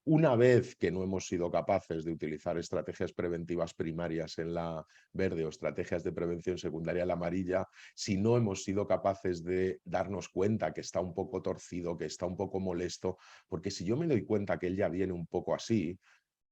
Una vez que no hemos sido capaces de utilizar estrategias preventivas primarias en la verde o estrategias de prevención secundaria en la amarilla, si no hemos sido capaces de darnos cuenta que está un poco torcido, que está un poco molesto, porque si yo me doy cuenta que él ya viene un poco así,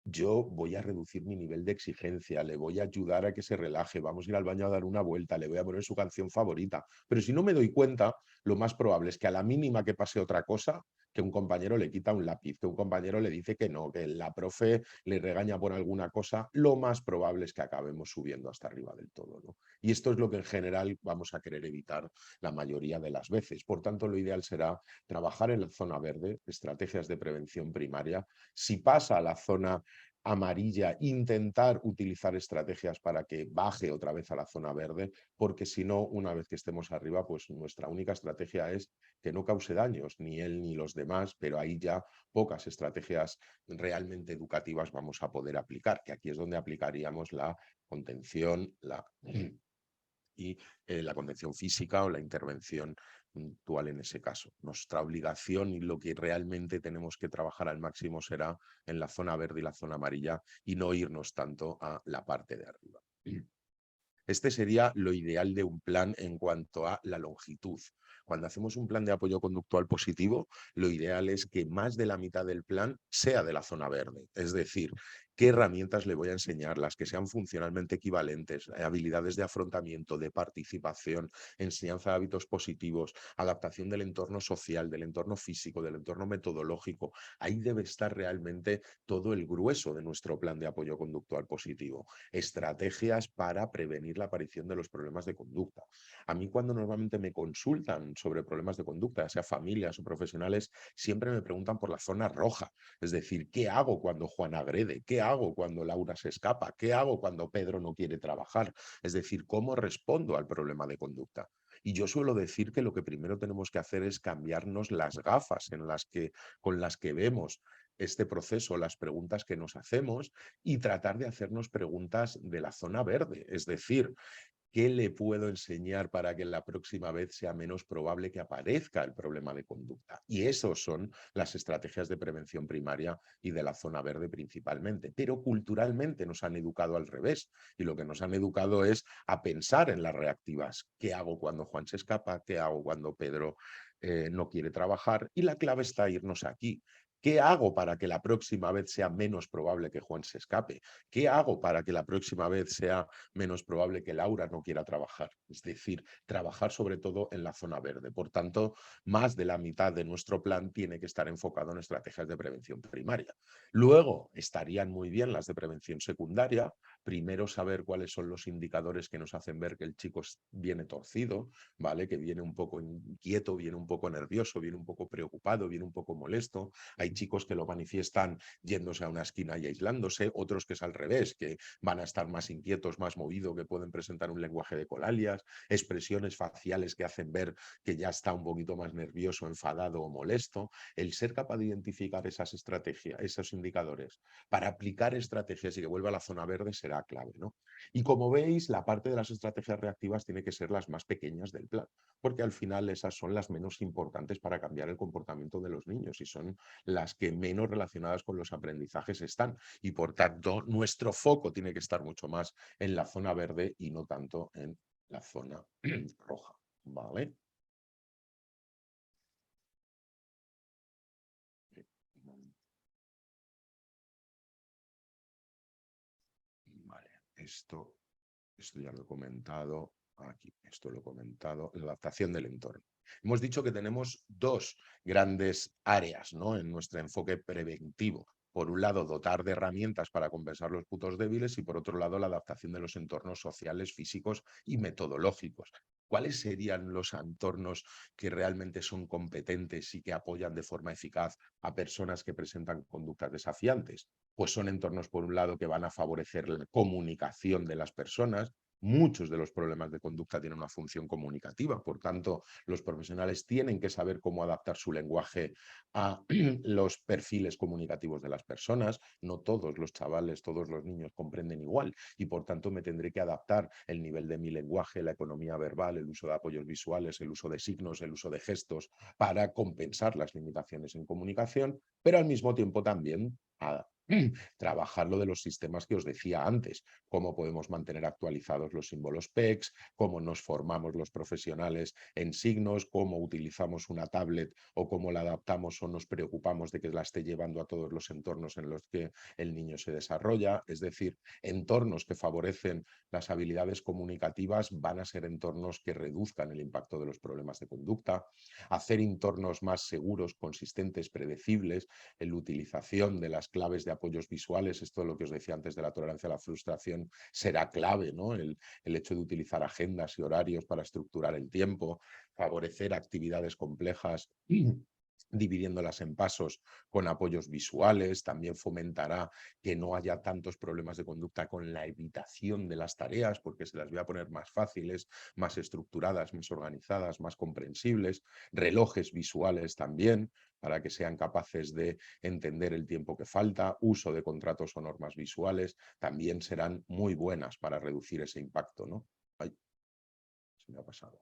yo voy a reducir mi nivel de exigencia, le voy a ayudar a que se relaje, vamos a ir al baño a dar una vuelta, le voy a poner su canción favorita. Pero si no me doy cuenta, lo más probable es que a la mínima que pase otra cosa, que un compañero le quita un lápiz, que un compañero le dice que no, que la profe le regaña por alguna cosa, lo más probable es que acabemos subiendo hasta arriba del todo, ¿no? Y esto es lo que en general vamos a querer evitar la mayoría de las veces. Por tanto, lo ideal será trabajar en la zona verde, estrategias de prevención primaria. Si pasa a la zona amarilla, intentar utilizar estrategias para que baje otra vez a la zona verde, porque si no, una vez que estemos arriba, pues nuestra única estrategia es que no cause daños, ni él ni los demás, pero ahí ya pocas estrategias realmente educativas vamos a poder aplicar, que aquí es donde aplicaríamos la contención, y la contención física o la intervención puntual en ese caso. Nuestra obligación y lo que realmente tenemos que trabajar al máximo será en la zona verde y la zona amarilla y no irnos tanto a la parte de arriba. Este sería lo ideal de un plan en cuanto a la longitud. Cuando hacemos un plan de apoyo conductual positivo, lo ideal es que más de la mitad del plan sea de la zona verde. Es decir, qué herramientas le voy a enseñar, las que sean funcionalmente equivalentes, habilidades de afrontamiento, de participación, enseñanza de hábitos positivos, adaptación del entorno social, del entorno físico, del entorno metodológico. Ahí debe estar realmente todo el grueso de nuestro plan de apoyo conductual positivo. Estrategias para prevenir la aparición de los problemas de conducta. A mí cuando normalmente me consultan sobre problemas de conducta, ya sea familias o profesionales, siempre me preguntan por la zona roja. Es decir, ¿qué hago cuando Juan agrede? ¿Qué hago cuando Laura se escapa? ¿Qué hago cuando Pedro no quiere trabajar? Es decir, ¿cómo respondo al problema de conducta? Y yo suelo decir que lo que primero tenemos que hacer es cambiarnos las gafas con las que vemos este proceso, las preguntas que nos hacemos y tratar de hacernos preguntas de la zona verde. Es decir, ¿qué le puedo enseñar para que la próxima vez sea menos probable que aparezca el problema de conducta? Y esos son las estrategias de prevención primaria y de la zona verde principalmente. Pero culturalmente nos han educado al revés y lo que nos han educado es a pensar en las reactivas. ¿Qué hago cuando Juan se escapa? ¿Qué hago cuando Pedro no quiere trabajar? Y la clave está irnos aquí. ¿Qué hago para que la próxima vez sea menos probable que Juan se escape? ¿Qué hago para que la próxima vez sea menos probable que Laura no quiera trabajar? Es decir, trabajar sobre todo en la zona verde. Por tanto, más de la mitad de nuestro plan tiene que estar enfocado en estrategias de prevención primaria. Luego estarían muy bien las de prevención secundaria. Primero saber cuáles son los indicadores que nos hacen ver que el chico viene torcido, ¿vale? Que viene un poco inquieto, viene un poco nervioso, viene un poco preocupado, viene un poco molesto. Hay chicos que lo manifiestan yéndose a una esquina y aislándose, otros que es al revés, que van a estar más inquietos, más movidos, que pueden presentar un lenguaje de colalias, expresiones faciales que hacen ver que ya está un poquito más nervioso, enfadado o molesto. El ser capaz de identificar esas estrategias, esos indicadores, para aplicar estrategias y que vuelva a la zona verde será clave, ¿no? Y como veis, la parte de las estrategias reactivas tiene que ser las más pequeñas del plan, porque al final esas son las menos importantes para cambiar el comportamiento de los niños y son las que menos relacionadas con los aprendizajes están. Y por tanto, nuestro foco tiene que estar mucho más en la zona verde y no tanto en la zona roja. ¿Vale? Vale, esto ya lo he comentado. Aquí, esto lo he comentado. La adaptación del entorno. Hemos dicho que tenemos dos grandes áreas, ¿no? En nuestro enfoque preventivo. Por un lado, dotar de herramientas para compensar los puntos débiles y por otro lado, la adaptación de los entornos sociales, físicos y metodológicos. ¿Cuáles serían los entornos que realmente son competentes y que apoyan de forma eficaz a personas que presentan conductas desafiantes? Pues son entornos, por un lado, que van a favorecer la comunicación de las personas. Muchos de los problemas de conducta tienen una función comunicativa, por tanto, los profesionales tienen que saber cómo adaptar su lenguaje a los perfiles comunicativos de las personas. No todos los chavales, todos los niños comprenden igual y por tanto me tendré que adaptar el nivel de mi lenguaje, la economía verbal, el uso de apoyos visuales, el uso de signos, el uso de gestos para compensar las limitaciones en comunicación, pero al mismo tiempo también trabajar lo de los sistemas que os decía antes, cómo podemos mantener actualizados los símbolos PECs, cómo nos formamos los profesionales en signos, cómo utilizamos una tablet o cómo la adaptamos o nos preocupamos de que la esté llevando a todos los entornos en los que el niño se desarrolla. Es decir, entornos que favorecen las habilidades comunicativas van a ser entornos que reduzcan el impacto de los problemas de conducta, hacer entornos más seguros, consistentes, predecibles, en la utilización de las claves de apoyos visuales. Esto es lo que os decía antes de la tolerancia a la frustración, será clave, ¿no? El hecho de utilizar agendas y horarios para estructurar el tiempo, favorecer actividades complejas dividiéndolas en pasos con apoyos visuales, también fomentará que no haya tantos problemas de conducta con la evitación de las tareas, porque se las voy a poner más fáciles, más estructuradas, más organizadas, más comprensibles, relojes visuales también, para que sean capaces de entender el tiempo que falta, uso de contratos o normas visuales, también serán muy buenas para reducir ese impacto, ¿no? Ay, se me ha pasado.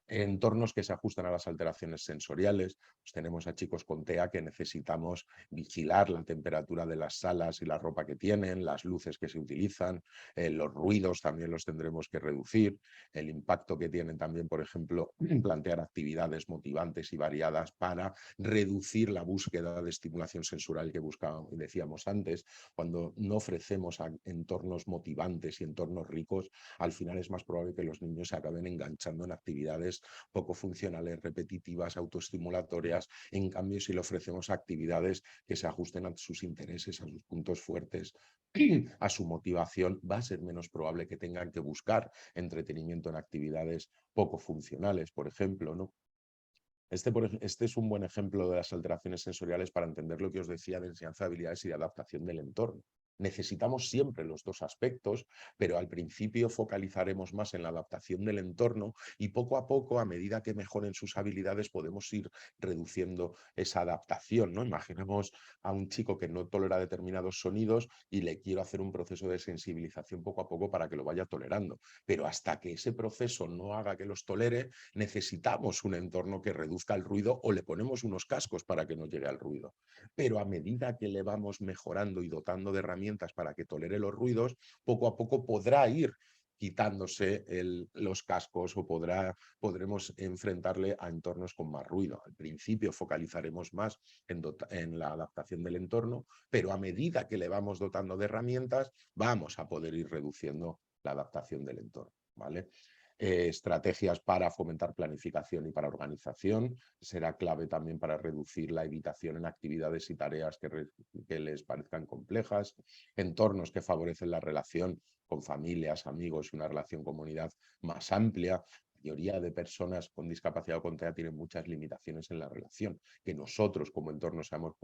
Entornos que se ajustan a las alteraciones sensoriales. Pues tenemos a chicos con TEA que necesitamos vigilar la temperatura de las salas y la ropa que tienen, las luces que se utilizan, los ruidos también los tendremos que reducir, el impacto que tienen también, por ejemplo, plantear actividades motivantes y variadas para reducir la búsqueda de estimulación sensorial que buscábamos, decíamos antes. Cuando no ofrecemos entornos motivantes y entornos ricos, al final es más probable que los niños se acaben enganchando en actividades poco funcionales, repetitivas, autoestimulatorias. En cambio, si le ofrecemos actividades que se ajusten a sus intereses, a sus puntos fuertes, a su motivación, va a ser menos probable que tengan que buscar entretenimiento en actividades poco funcionales, por ejemplo, ¿no? Este es un buen ejemplo de las alteraciones sensoriales para entender lo que os decía de enseñanza de habilidades y de adaptación del entorno. Necesitamos siempre los dos aspectos, pero al principio focalizaremos más en la adaptación del entorno y poco a poco, a medida que mejoren sus habilidades, podemos ir reduciendo esa adaptación, ¿no? Imaginemos a un chico que no tolera determinados sonidos y le quiero hacer un proceso de sensibilización poco a poco para que lo vaya tolerando. Pero hasta que ese proceso no haga que los tolere, necesitamos un entorno que reduzca el ruido o le ponemos unos cascos para que no llegue al ruido. Pero a medida que le vamos mejorando y dotando de herramientas para que tolere los ruidos, poco a poco podrá ir quitándose los cascos o podremos enfrentarle a entornos con más ruido. Al principio focalizaremos más en la adaptación del entorno, pero a medida que le vamos dotando de herramientas, vamos a poder ir reduciendo la adaptación del entorno, ¿vale? Estrategias para fomentar planificación y para organización. Será clave también para reducir la evitación en actividades y tareas que les parezcan complejas. Entornos que favorecen la relación con familias, amigos y una relación comunidad más amplia. La mayoría de personas con discapacidad o con TEA tienen muchas limitaciones en la relación. Que nosotros como entorno seamos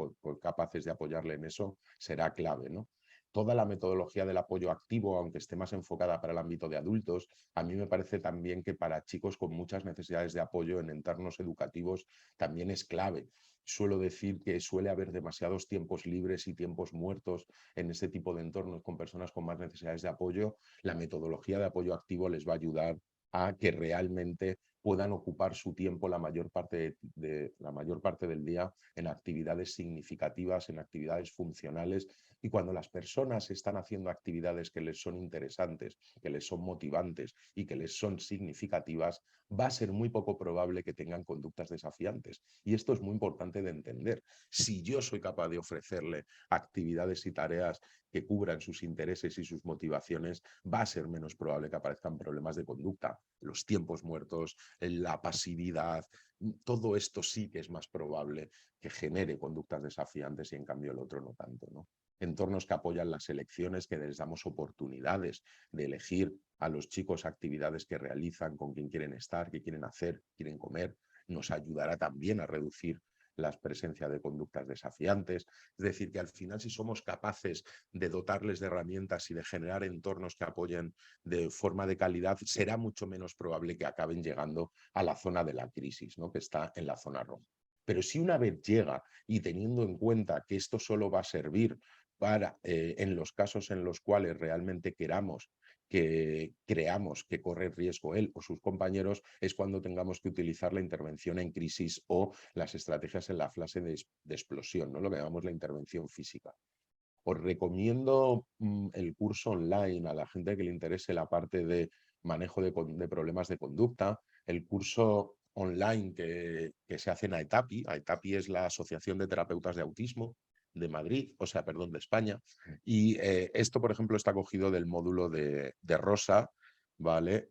capaces de apoyarle en eso será clave, ¿no? Toda la metodología del apoyo activo, aunque esté más enfocada para el ámbito de adultos, a mí me parece también que para chicos con muchas necesidades de apoyo en entornos educativos también es clave. Suelo decir que suele haber demasiados tiempos libres y tiempos muertos en ese tipo de entornos con personas con más necesidades de apoyo. La metodología de apoyo activo les va a ayudar a que realmente puedan ocupar su tiempo la mayor parte del día en actividades significativas, en actividades funcionales. Y cuando las personas están haciendo actividades que les son interesantes, que les son motivantes y que les son significativas, va a ser muy poco probable que tengan conductas desafiantes. Y esto es muy importante de entender. Si yo soy capaz de ofrecerle actividades y tareas que cubran sus intereses y sus motivaciones, va a ser menos probable que aparezcan problemas de conducta. Los tiempos muertos, la pasividad, todo esto sí que es más probable que genere conductas desafiantes y en cambio el otro no tanto, ¿no? Entornos que apoyan las elecciones, que les damos oportunidades de elegir a los chicos actividades que realizan, con quién quieren estar, qué quieren hacer, quieren comer. Nos ayudará también a reducir la presencia de conductas desafiantes. Es decir, que al final, si somos capaces de dotarles de herramientas y de generar entornos que apoyen de forma de calidad, será mucho menos probable que acaben llegando a la zona de la crisis, ¿no? Que está en la zona roja. Pero si una vez llega, y teniendo en cuenta que esto solo va a servir para, en los casos en los cuales realmente queramos que creamos que corre riesgo él o sus compañeros, es cuando tengamos que utilizar la intervención en crisis o las estrategias en la fase de explosión, ¿no? Lo que llamamos la intervención física. Os recomiendo el curso online a la gente que le interese la parte de manejo de problemas de conducta, el curso online que se hace en AETAPI. AETAPI es la Asociación de Terapeutas de Autismo de Madrid, o sea, perdón, de España. Y esto, por ejemplo, está cogido del módulo de Rosa, ¿vale?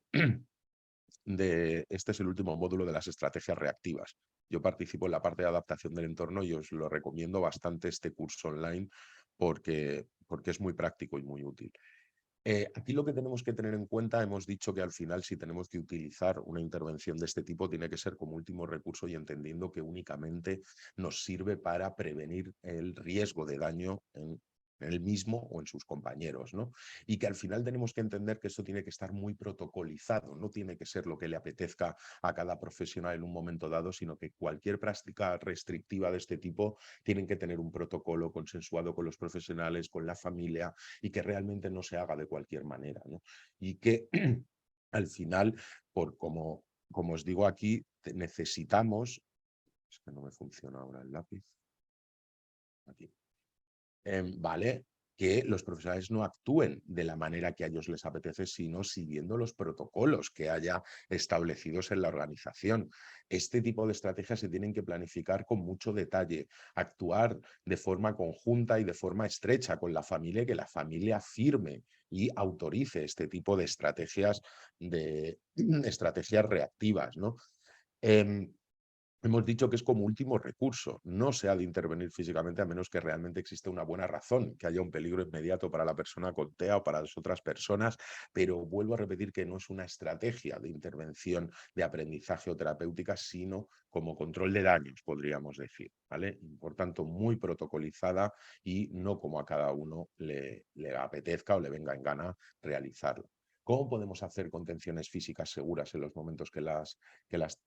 Este es el último módulo de las estrategias reactivas. Yo participo en la parte de adaptación del entorno y os lo recomiendo bastante este curso online porque es muy práctico y muy útil. Aquí lo que tenemos que tener en cuenta, hemos dicho que al final si tenemos que utilizar una intervención de este tipo tiene que ser como último recurso y entendiendo que únicamente nos sirve para prevenir el riesgo de daño en él mismo o en sus compañeros, ¿no? Y que al final tenemos que entender que esto tiene que estar muy protocolizado, no tiene que ser lo que le apetezca a cada profesional en un momento dado, sino que cualquier práctica restrictiva de este tipo tiene que tener un protocolo consensuado con los profesionales, con la familia, y que realmente no se haga de cualquier manera, ¿no? Y que al final, como os digo aquí, necesitamos, es que no me funciona ahora el lápiz, aquí, ¿vale? Que los profesionales no actúen de la manera que a ellos les apetece, sino siguiendo los protocolos que haya establecidos en la organización. Este tipo de estrategias se tienen que planificar con mucho detalle, actuar de forma conjunta y de forma estrecha con la familia, que la familia firme y autorice este tipo de estrategias, estrategias reactivas, ¿no? Hemos dicho que es como último recurso, no se ha de intervenir físicamente a menos que realmente exista una buena razón, que haya un peligro inmediato para la persona con TEA o para las otras personas, pero vuelvo a repetir que no es una estrategia de intervención de aprendizaje o terapéutica, sino como control de daños, podríamos decir, ¿vale? Por tanto, muy protocolizada y no como a cada uno le apetezca o le venga en gana realizarlo. ¿Cómo podemos hacer contenciones físicas seguras en los momentos que las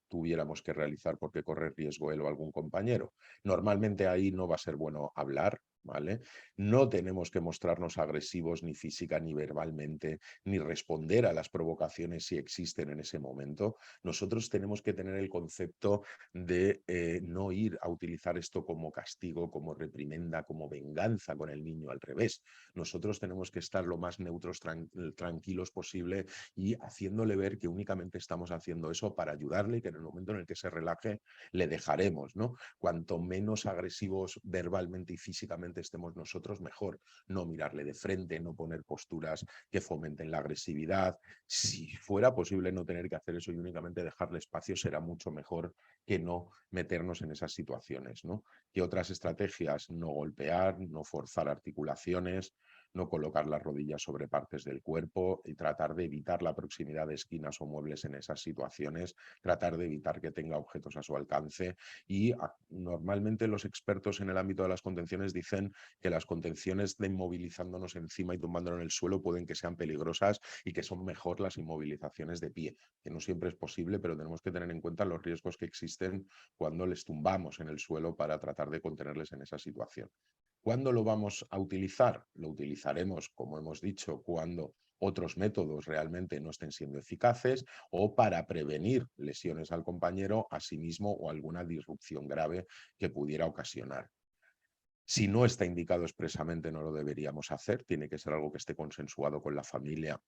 tuviéramos que realizar porque corre riesgo él o algún compañero? Normalmente ahí no va a ser bueno hablar, ¿vale? No tenemos que mostrarnos agresivos ni física ni verbalmente, ni responder a las provocaciones si existen en ese momento. Nosotros tenemos que tener el concepto de no ir a utilizar esto como castigo, como reprimenda, como venganza con el niño, al revés. Nosotros tenemos que estar lo más neutros, tranquilos posible y haciéndole ver que únicamente estamos haciendo eso para ayudarle y que en el momento en el que se relaje le dejaremos, ¿no? Cuanto menos agresivos verbalmente y físicamente estemos nosotros, mejor. No mirarle de frente, no poner posturas que fomenten la agresividad. Si fuera posible no tener que hacer eso y únicamente dejarle espacio, será mucho mejor que no meternos en esas situaciones, ¿no? ¿Qué otras estrategias? No golpear, no forzar articulaciones, no colocar las rodillas sobre partes del cuerpo y tratar de evitar la proximidad de esquinas o muebles en esas situaciones, tratar de evitar que tenga objetos a su alcance y normalmente los expertos en el ámbito de las contenciones dicen que las contenciones de inmovilizándonos encima y tumbándonos en el suelo pueden que sean peligrosas y que son mejor las inmovilizaciones de pie, que no siempre es posible, pero tenemos que tener en cuenta los riesgos que existen cuando les tumbamos en el suelo para tratar de contenerles en esa situación. ¿Cuándo lo vamos a utilizar? Lo utilizaremos, como hemos dicho, cuando otros métodos realmente no estén siendo eficaces o para prevenir lesiones al compañero, a sí mismo o alguna disrupción grave que pudiera ocasionar. Si no está indicado expresamente, no lo deberíamos hacer. Tiene que ser algo que esté consensuado con la familia.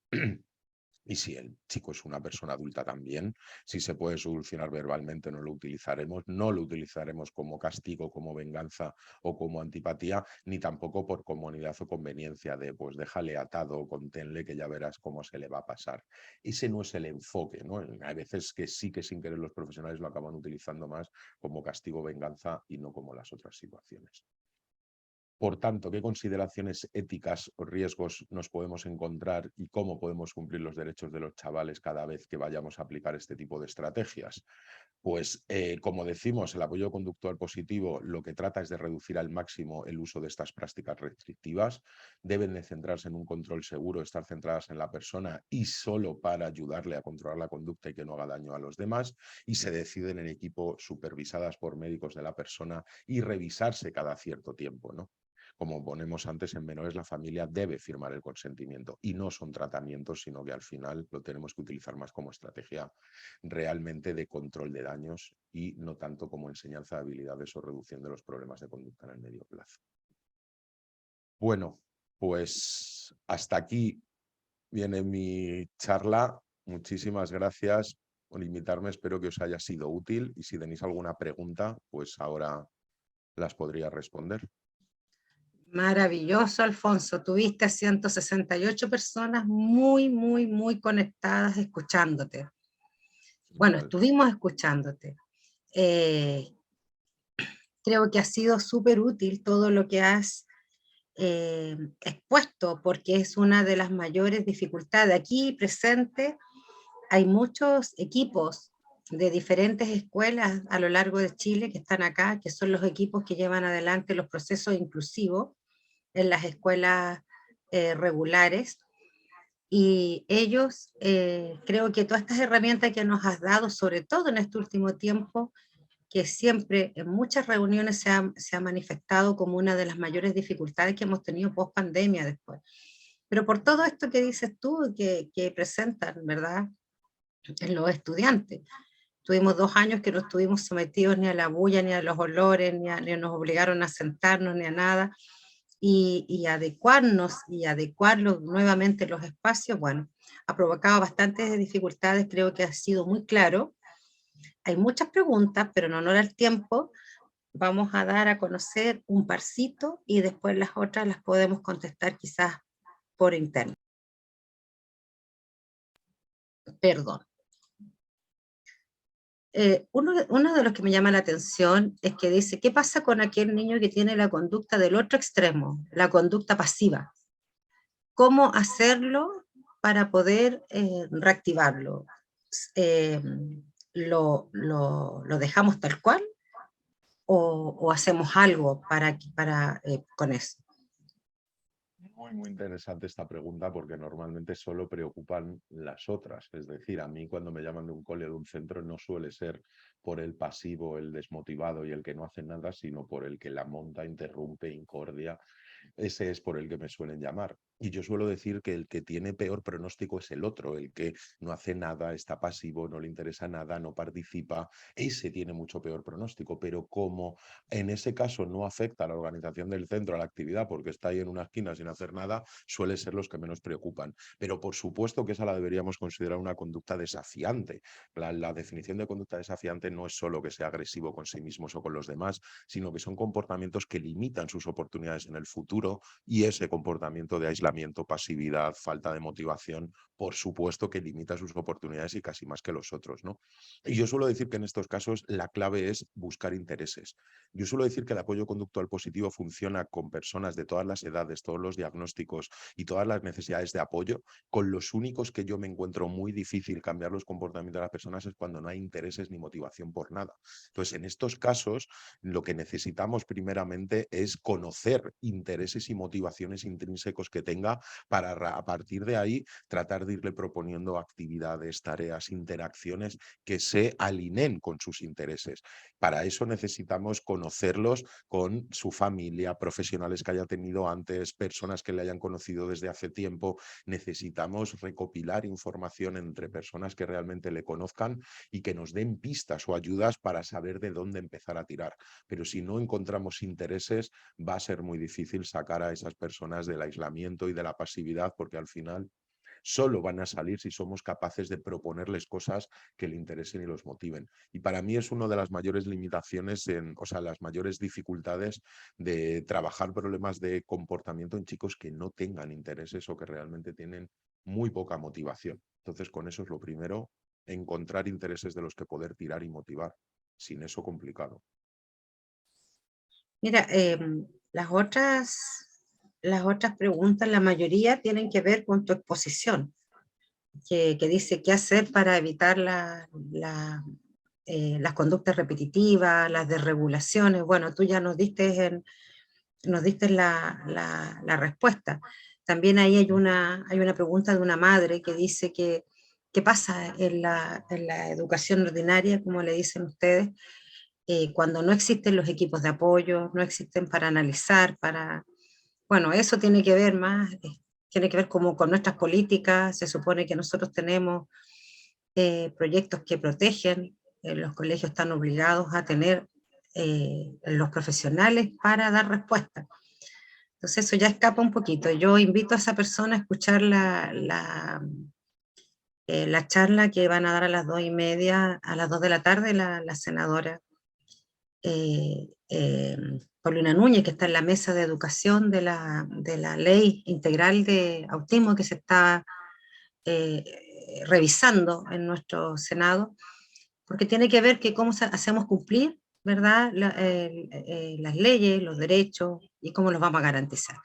Y si el chico es una persona adulta también, si se puede solucionar verbalmente, no lo utilizaremos. No lo utilizaremos como castigo, como venganza o como antipatía, ni tampoco por comodidad o conveniencia de pues déjale atado o conténle que ya verás cómo se le va a pasar. Ese no es el enfoque, ¿no? Hay veces que sí que sin querer los profesionales lo acaban utilizando más como castigo o venganza y no como las otras situaciones. Por tanto, ¿qué consideraciones éticas o riesgos nos podemos encontrar y cómo podemos cumplir los derechos de los chavales cada vez que vayamos a aplicar este tipo de estrategias? Pues, como decimos, el apoyo conductual positivo lo que trata es de reducir al máximo el uso de estas prácticas restrictivas. Deben de centrarse en un control seguro, estar centradas en la persona y solo para ayudarle a controlar la conducta y que no haga daño a los demás. Y se deciden en equipo, supervisadas por médicos de la persona y revisarse cada cierto tiempo, ¿no? Como ponemos antes, en menores la familia debe firmar el consentimiento y no son tratamientos, sino que al final lo tenemos que utilizar más como estrategia realmente de control de daños y no tanto como enseñanza de habilidades o reducción de los problemas de conducta en el medio plazo. Bueno, pues hasta aquí viene mi charla. Muchísimas gracias por invitarme. Espero que os haya sido útil y si tenéis alguna pregunta, pues ahora las podría responder. Maravilloso, Alfonso. Tuviste a 168 personas muy, muy, muy conectadas escuchándote. Bueno, Igual. estuvimos escuchándote. Creo que ha sido súper útil todo lo que has expuesto, porque es una de las mayores dificultades. Aquí presente hay muchos equipos de diferentes escuelas a lo largo de Chile que están acá, que son los equipos que llevan adelante los procesos inclusivos en las escuelas regulares. Y ellos, creo que todas estas herramientas que nos has dado, sobre todo en este último tiempo, que siempre en muchas reuniones se ha manifestado como una de las mayores dificultades que hemos tenido post pandemia después. Pero por todo esto que dices tú, que presentan, ¿verdad? En los estudiantes. Tuvimos 2 años que no estuvimos sometidos ni a la bulla, ni a los olores, ni nos obligaron a sentarnos, ni a nada. Y adecuarnos y adecuarlo nuevamente los espacios, bueno, ha provocado bastantes dificultades, creo que ha sido muy claro. Hay muchas preguntas, pero en honor al tiempo, vamos a dar a conocer un parcito y después las otras las podemos contestar quizás por interno. Perdón. Uno de los que me llama la atención es que dice, ¿qué pasa con aquel niño que tiene la conducta del otro extremo, la conducta pasiva? ¿Cómo hacerlo para poder reactivarlo? Eh, ¿Lo dejamos tal cual o hacemos algo con eso? Muy interesante esta pregunta porque normalmente solo preocupan las otras. Es decir, a mí cuando me llaman de un cole o de un centro no suele ser por el pasivo, el desmotivado y el que no hace nada, sino por el que la monta, interrumpe, incordia. Ese es por el que me suelen llamar. Y yo suelo decir que el que tiene peor pronóstico es el otro, el que no hace nada, está pasivo, no le interesa nada, no participa. Ese tiene mucho peor pronóstico, pero como en ese caso no afecta a la organización del centro, a la actividad, porque está ahí en una esquina sin hacer nada, suele ser los que menos preocupan. Pero por supuesto que esa la deberíamos considerar una conducta desafiante. La definición de conducta desafiante no es solo que sea agresivo con sí mismos o con los demás, sino que son comportamientos que limitan sus oportunidades en el futuro y ese comportamiento de aislamiento, pasividad, falta de motivación, por supuesto que limita sus oportunidades y casi más que los otros, ¿no? Y yo suelo decir que en estos casos la clave es buscar intereses. Yo suelo decir que el apoyo conductual positivo funciona con personas de todas las edades, todos los diagnósticos y todas las necesidades de apoyo. Con los únicos que yo me encuentro muy difícil cambiar los comportamientos de las personas es cuando no hay intereses ni motivación por nada. Entonces, en estos casos, lo que necesitamos primeramente es conocer intereses y motivaciones intrínsecos que tenga para a partir de ahí tratar de irle proponiendo actividades, tareas, interacciones que se alineen con sus intereses. Para eso necesitamos conocerlos con su familia, profesionales que haya tenido antes, personas que le hayan conocido desde hace tiempo. Necesitamos recopilar información entre personas que realmente le conozcan y que nos den pistas o ayudas para saber de dónde empezar a tirar. Pero si no encontramos intereses, va a ser muy difícil sacar a esas personas del aislamiento y de la pasividad, porque al final solo van a salir si somos capaces de proponerles cosas que le interesen y los motiven. Y para mí es una de las mayores limitaciones, o sea, las mayores dificultades de trabajar problemas de comportamiento en chicos que no tengan intereses o que realmente tienen muy poca motivación. Entonces, con eso es lo primero, encontrar intereses de los que poder tirar y motivar. Sin eso, complicado. Mira, las otras preguntas, la mayoría tienen que ver con tu exposición, que dice qué hacer para evitar las conductas repetitivas, las desregulaciones. Bueno, tú ya nos diste la respuesta. También ahí hay una pregunta de una madre que dice que qué pasa en la educación ordinaria, como le dicen ustedes, cuando no existen los equipos de apoyo, no existen para analizar, bueno, eso tiene que ver más, tiene que ver como con nuestras políticas. Se supone que nosotros tenemos proyectos que protegen, los colegios están obligados a tener los profesionales para dar respuesta. Entonces eso ya escapa un poquito. Yo invito a esa persona a escuchar la charla que van a dar a las 2:30, a las 2 de la tarde, la senadora eh, eh, Paulina Núñez, que está en la mesa de educación de la ley integral de autismo que se está eh, revisando en nuestro Senado, porque tiene que ver que cómo hacemos cumplir, ¿verdad? Las leyes, los derechos y cómo los vamos a garantizar.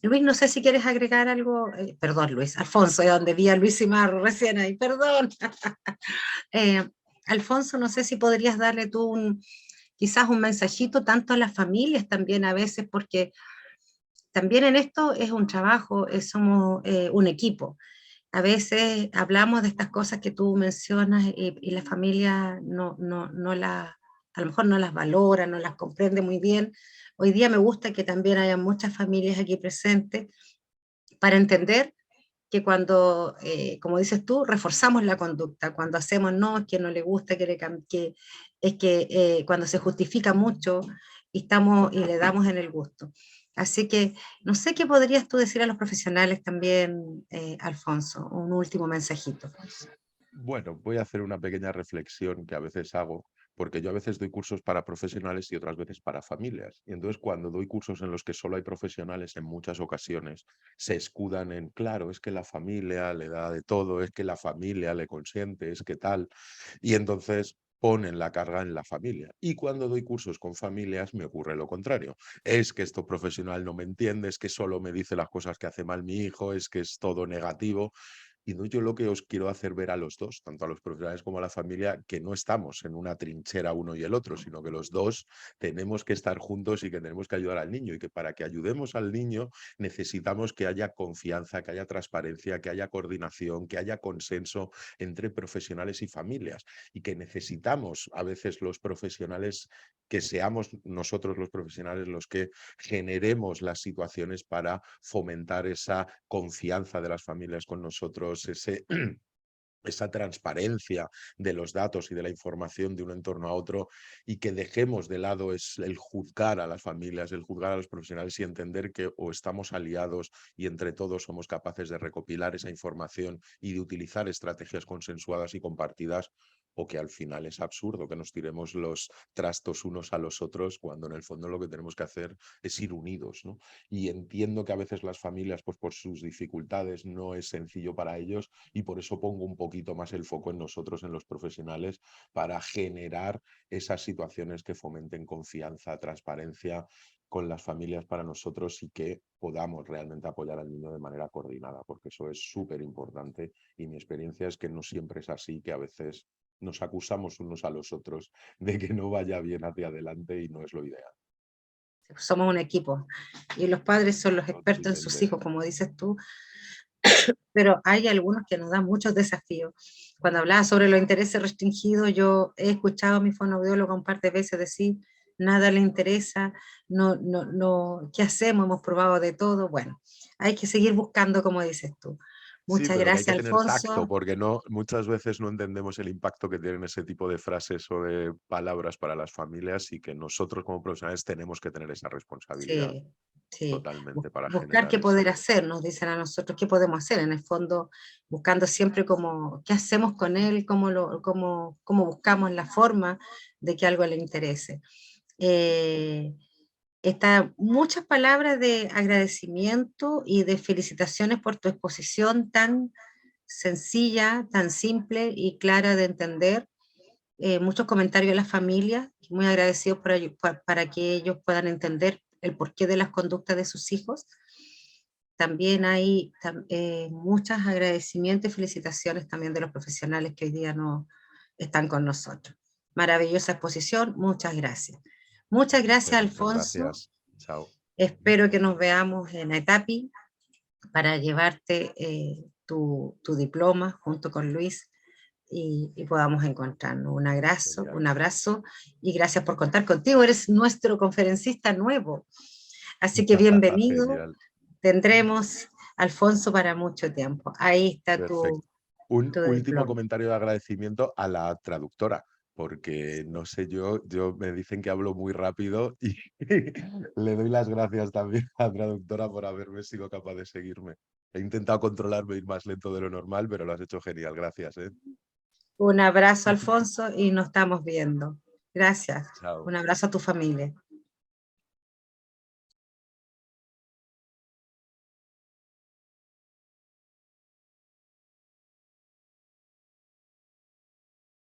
Luis, no sé si quieres agregar algo, perdón Luis, Alfonso, de donde vi a Luis Cimarro recién ahí, perdón. Eh, Alfonso, no sé si podrías darle tú quizás un mensajito tanto a las familias también a veces, porque también en esto es un trabajo, somos un equipo. A veces hablamos de estas cosas que tú mencionas y la familia a lo mejor no las valora, no las comprende muy bien. Hoy día me gusta que también haya muchas familias aquí presentes para entender que cuando, como dices tú, reforzamos la conducta, cuando hacemos no, es que no le gusta, es que cuando se justifica mucho y le damos en el gusto. Así que no sé qué podrías tú decir a los profesionales también, Alfonso, un último mensajito. Bueno, voy a hacer una pequeña reflexión que a veces hago, porque yo a veces doy cursos para profesionales y otras veces para familias. Y entonces cuando doy cursos en los que solo hay profesionales, en muchas ocasiones se escudan en, claro, es que la familia le da de todo, es que la familia le consiente, es que tal. Y entonces ponen la carga en la familia. Y cuando doy cursos con familias me ocurre lo contrario. Es que esto profesional no me entiende, es que solo me dice las cosas que hace mal mi hijo, es que es todo negativo. Y no, yo lo que os quiero hacer ver a los dos, tanto a los profesionales como a la familia, que no estamos en una trinchera uno y el otro, sino que los dos tenemos que estar juntos y que tenemos que ayudar al niño y que para que ayudemos al niño necesitamos que haya confianza, que haya transparencia, que haya coordinación, que haya consenso entre profesionales y familias y que necesitamos a veces los profesionales que seamos nosotros los profesionales los que generemos las situaciones para fomentar esa confianza de las familias con nosotros, esa transparencia de los datos y de la información de un entorno a otro y que dejemos de lado el juzgar a las familias, el juzgar a los profesionales y entender que o estamos aliados y entre todos somos capaces de recopilar esa información y de utilizar estrategias consensuadas y compartidas o que al final es absurdo que nos tiremos los trastos unos a los otros cuando en el fondo lo que tenemos que hacer es ir unidos, ¿no? Y entiendo que a veces las familias, pues por sus dificultades, no es sencillo para ellos y por eso pongo un poquito más el foco en nosotros, en los profesionales, para generar esas situaciones que fomenten confianza, transparencia con las familias para nosotros y que podamos realmente apoyar al niño de manera coordinada, porque eso es súper importante y mi experiencia es que no siempre es así, que a veces nos acusamos unos a los otros de que no vaya bien hacia adelante y no es lo ideal. Somos un equipo y los padres son los expertos en sus Totalmente. hijos, como dices tú, pero hay algunos que nos dan muchos desafíos. Cuando hablaba sobre los intereses restringidos, yo he escuchado a mi fonoaudióloga un par de veces decir, nada le interesa, no, ¿qué hacemos? Hemos probado de todo. Bueno, hay que seguir buscando, como dices tú. Sí, Muchas pero que hay que gracias, tener tacto, Alfonso. porque no, muchas veces no entendemos el impacto que tienen ese tipo de frases o de palabras para las familias y que nosotros como profesionales tenemos que tener esa responsabilidad Sí, sí. totalmente para Buscar generar qué poder ese... hacer, nos dicen a nosotros qué podemos hacer, en el fondo, buscando siempre como qué hacemos con él, cómo buscamos la forma de que algo le interese. Eh, Muchas palabras de agradecimiento y de felicitaciones por tu exposición tan sencilla, tan simple y clara de entender. muchos comentarios de las familias, muy agradecidos para que ellos puedan entender el porqué de las conductas de sus hijos. También hay muchos agradecimientos y felicitaciones también de los profesionales que hoy día no están con nosotros. Maravillosa exposición, muchas gracias. Muchas gracias, Muchas Alfonso. gracias. Chao. Espero que nos veamos en ETAPI para llevarte tu diploma junto con Luis y podamos encontrarnos. Un Genial. abrazo y gracias por contar contigo. Eres nuestro conferencista nuevo. Así que bienvenido. Genial. Tendremos Alfonso para mucho tiempo. Ahí está Perfecto. tu Último diploma. comentario de agradecimiento a la traductora, porque no sé yo me dicen que hablo muy rápido y le doy las gracias también a la traductora por haberme sido capaz de seguirme. He intentado controlarme, ir más lento de lo normal, pero lo has hecho genial. Gracias. Un abrazo, Alfonso, y nos estamos viendo. Gracias. Chao. Un abrazo a tu familia.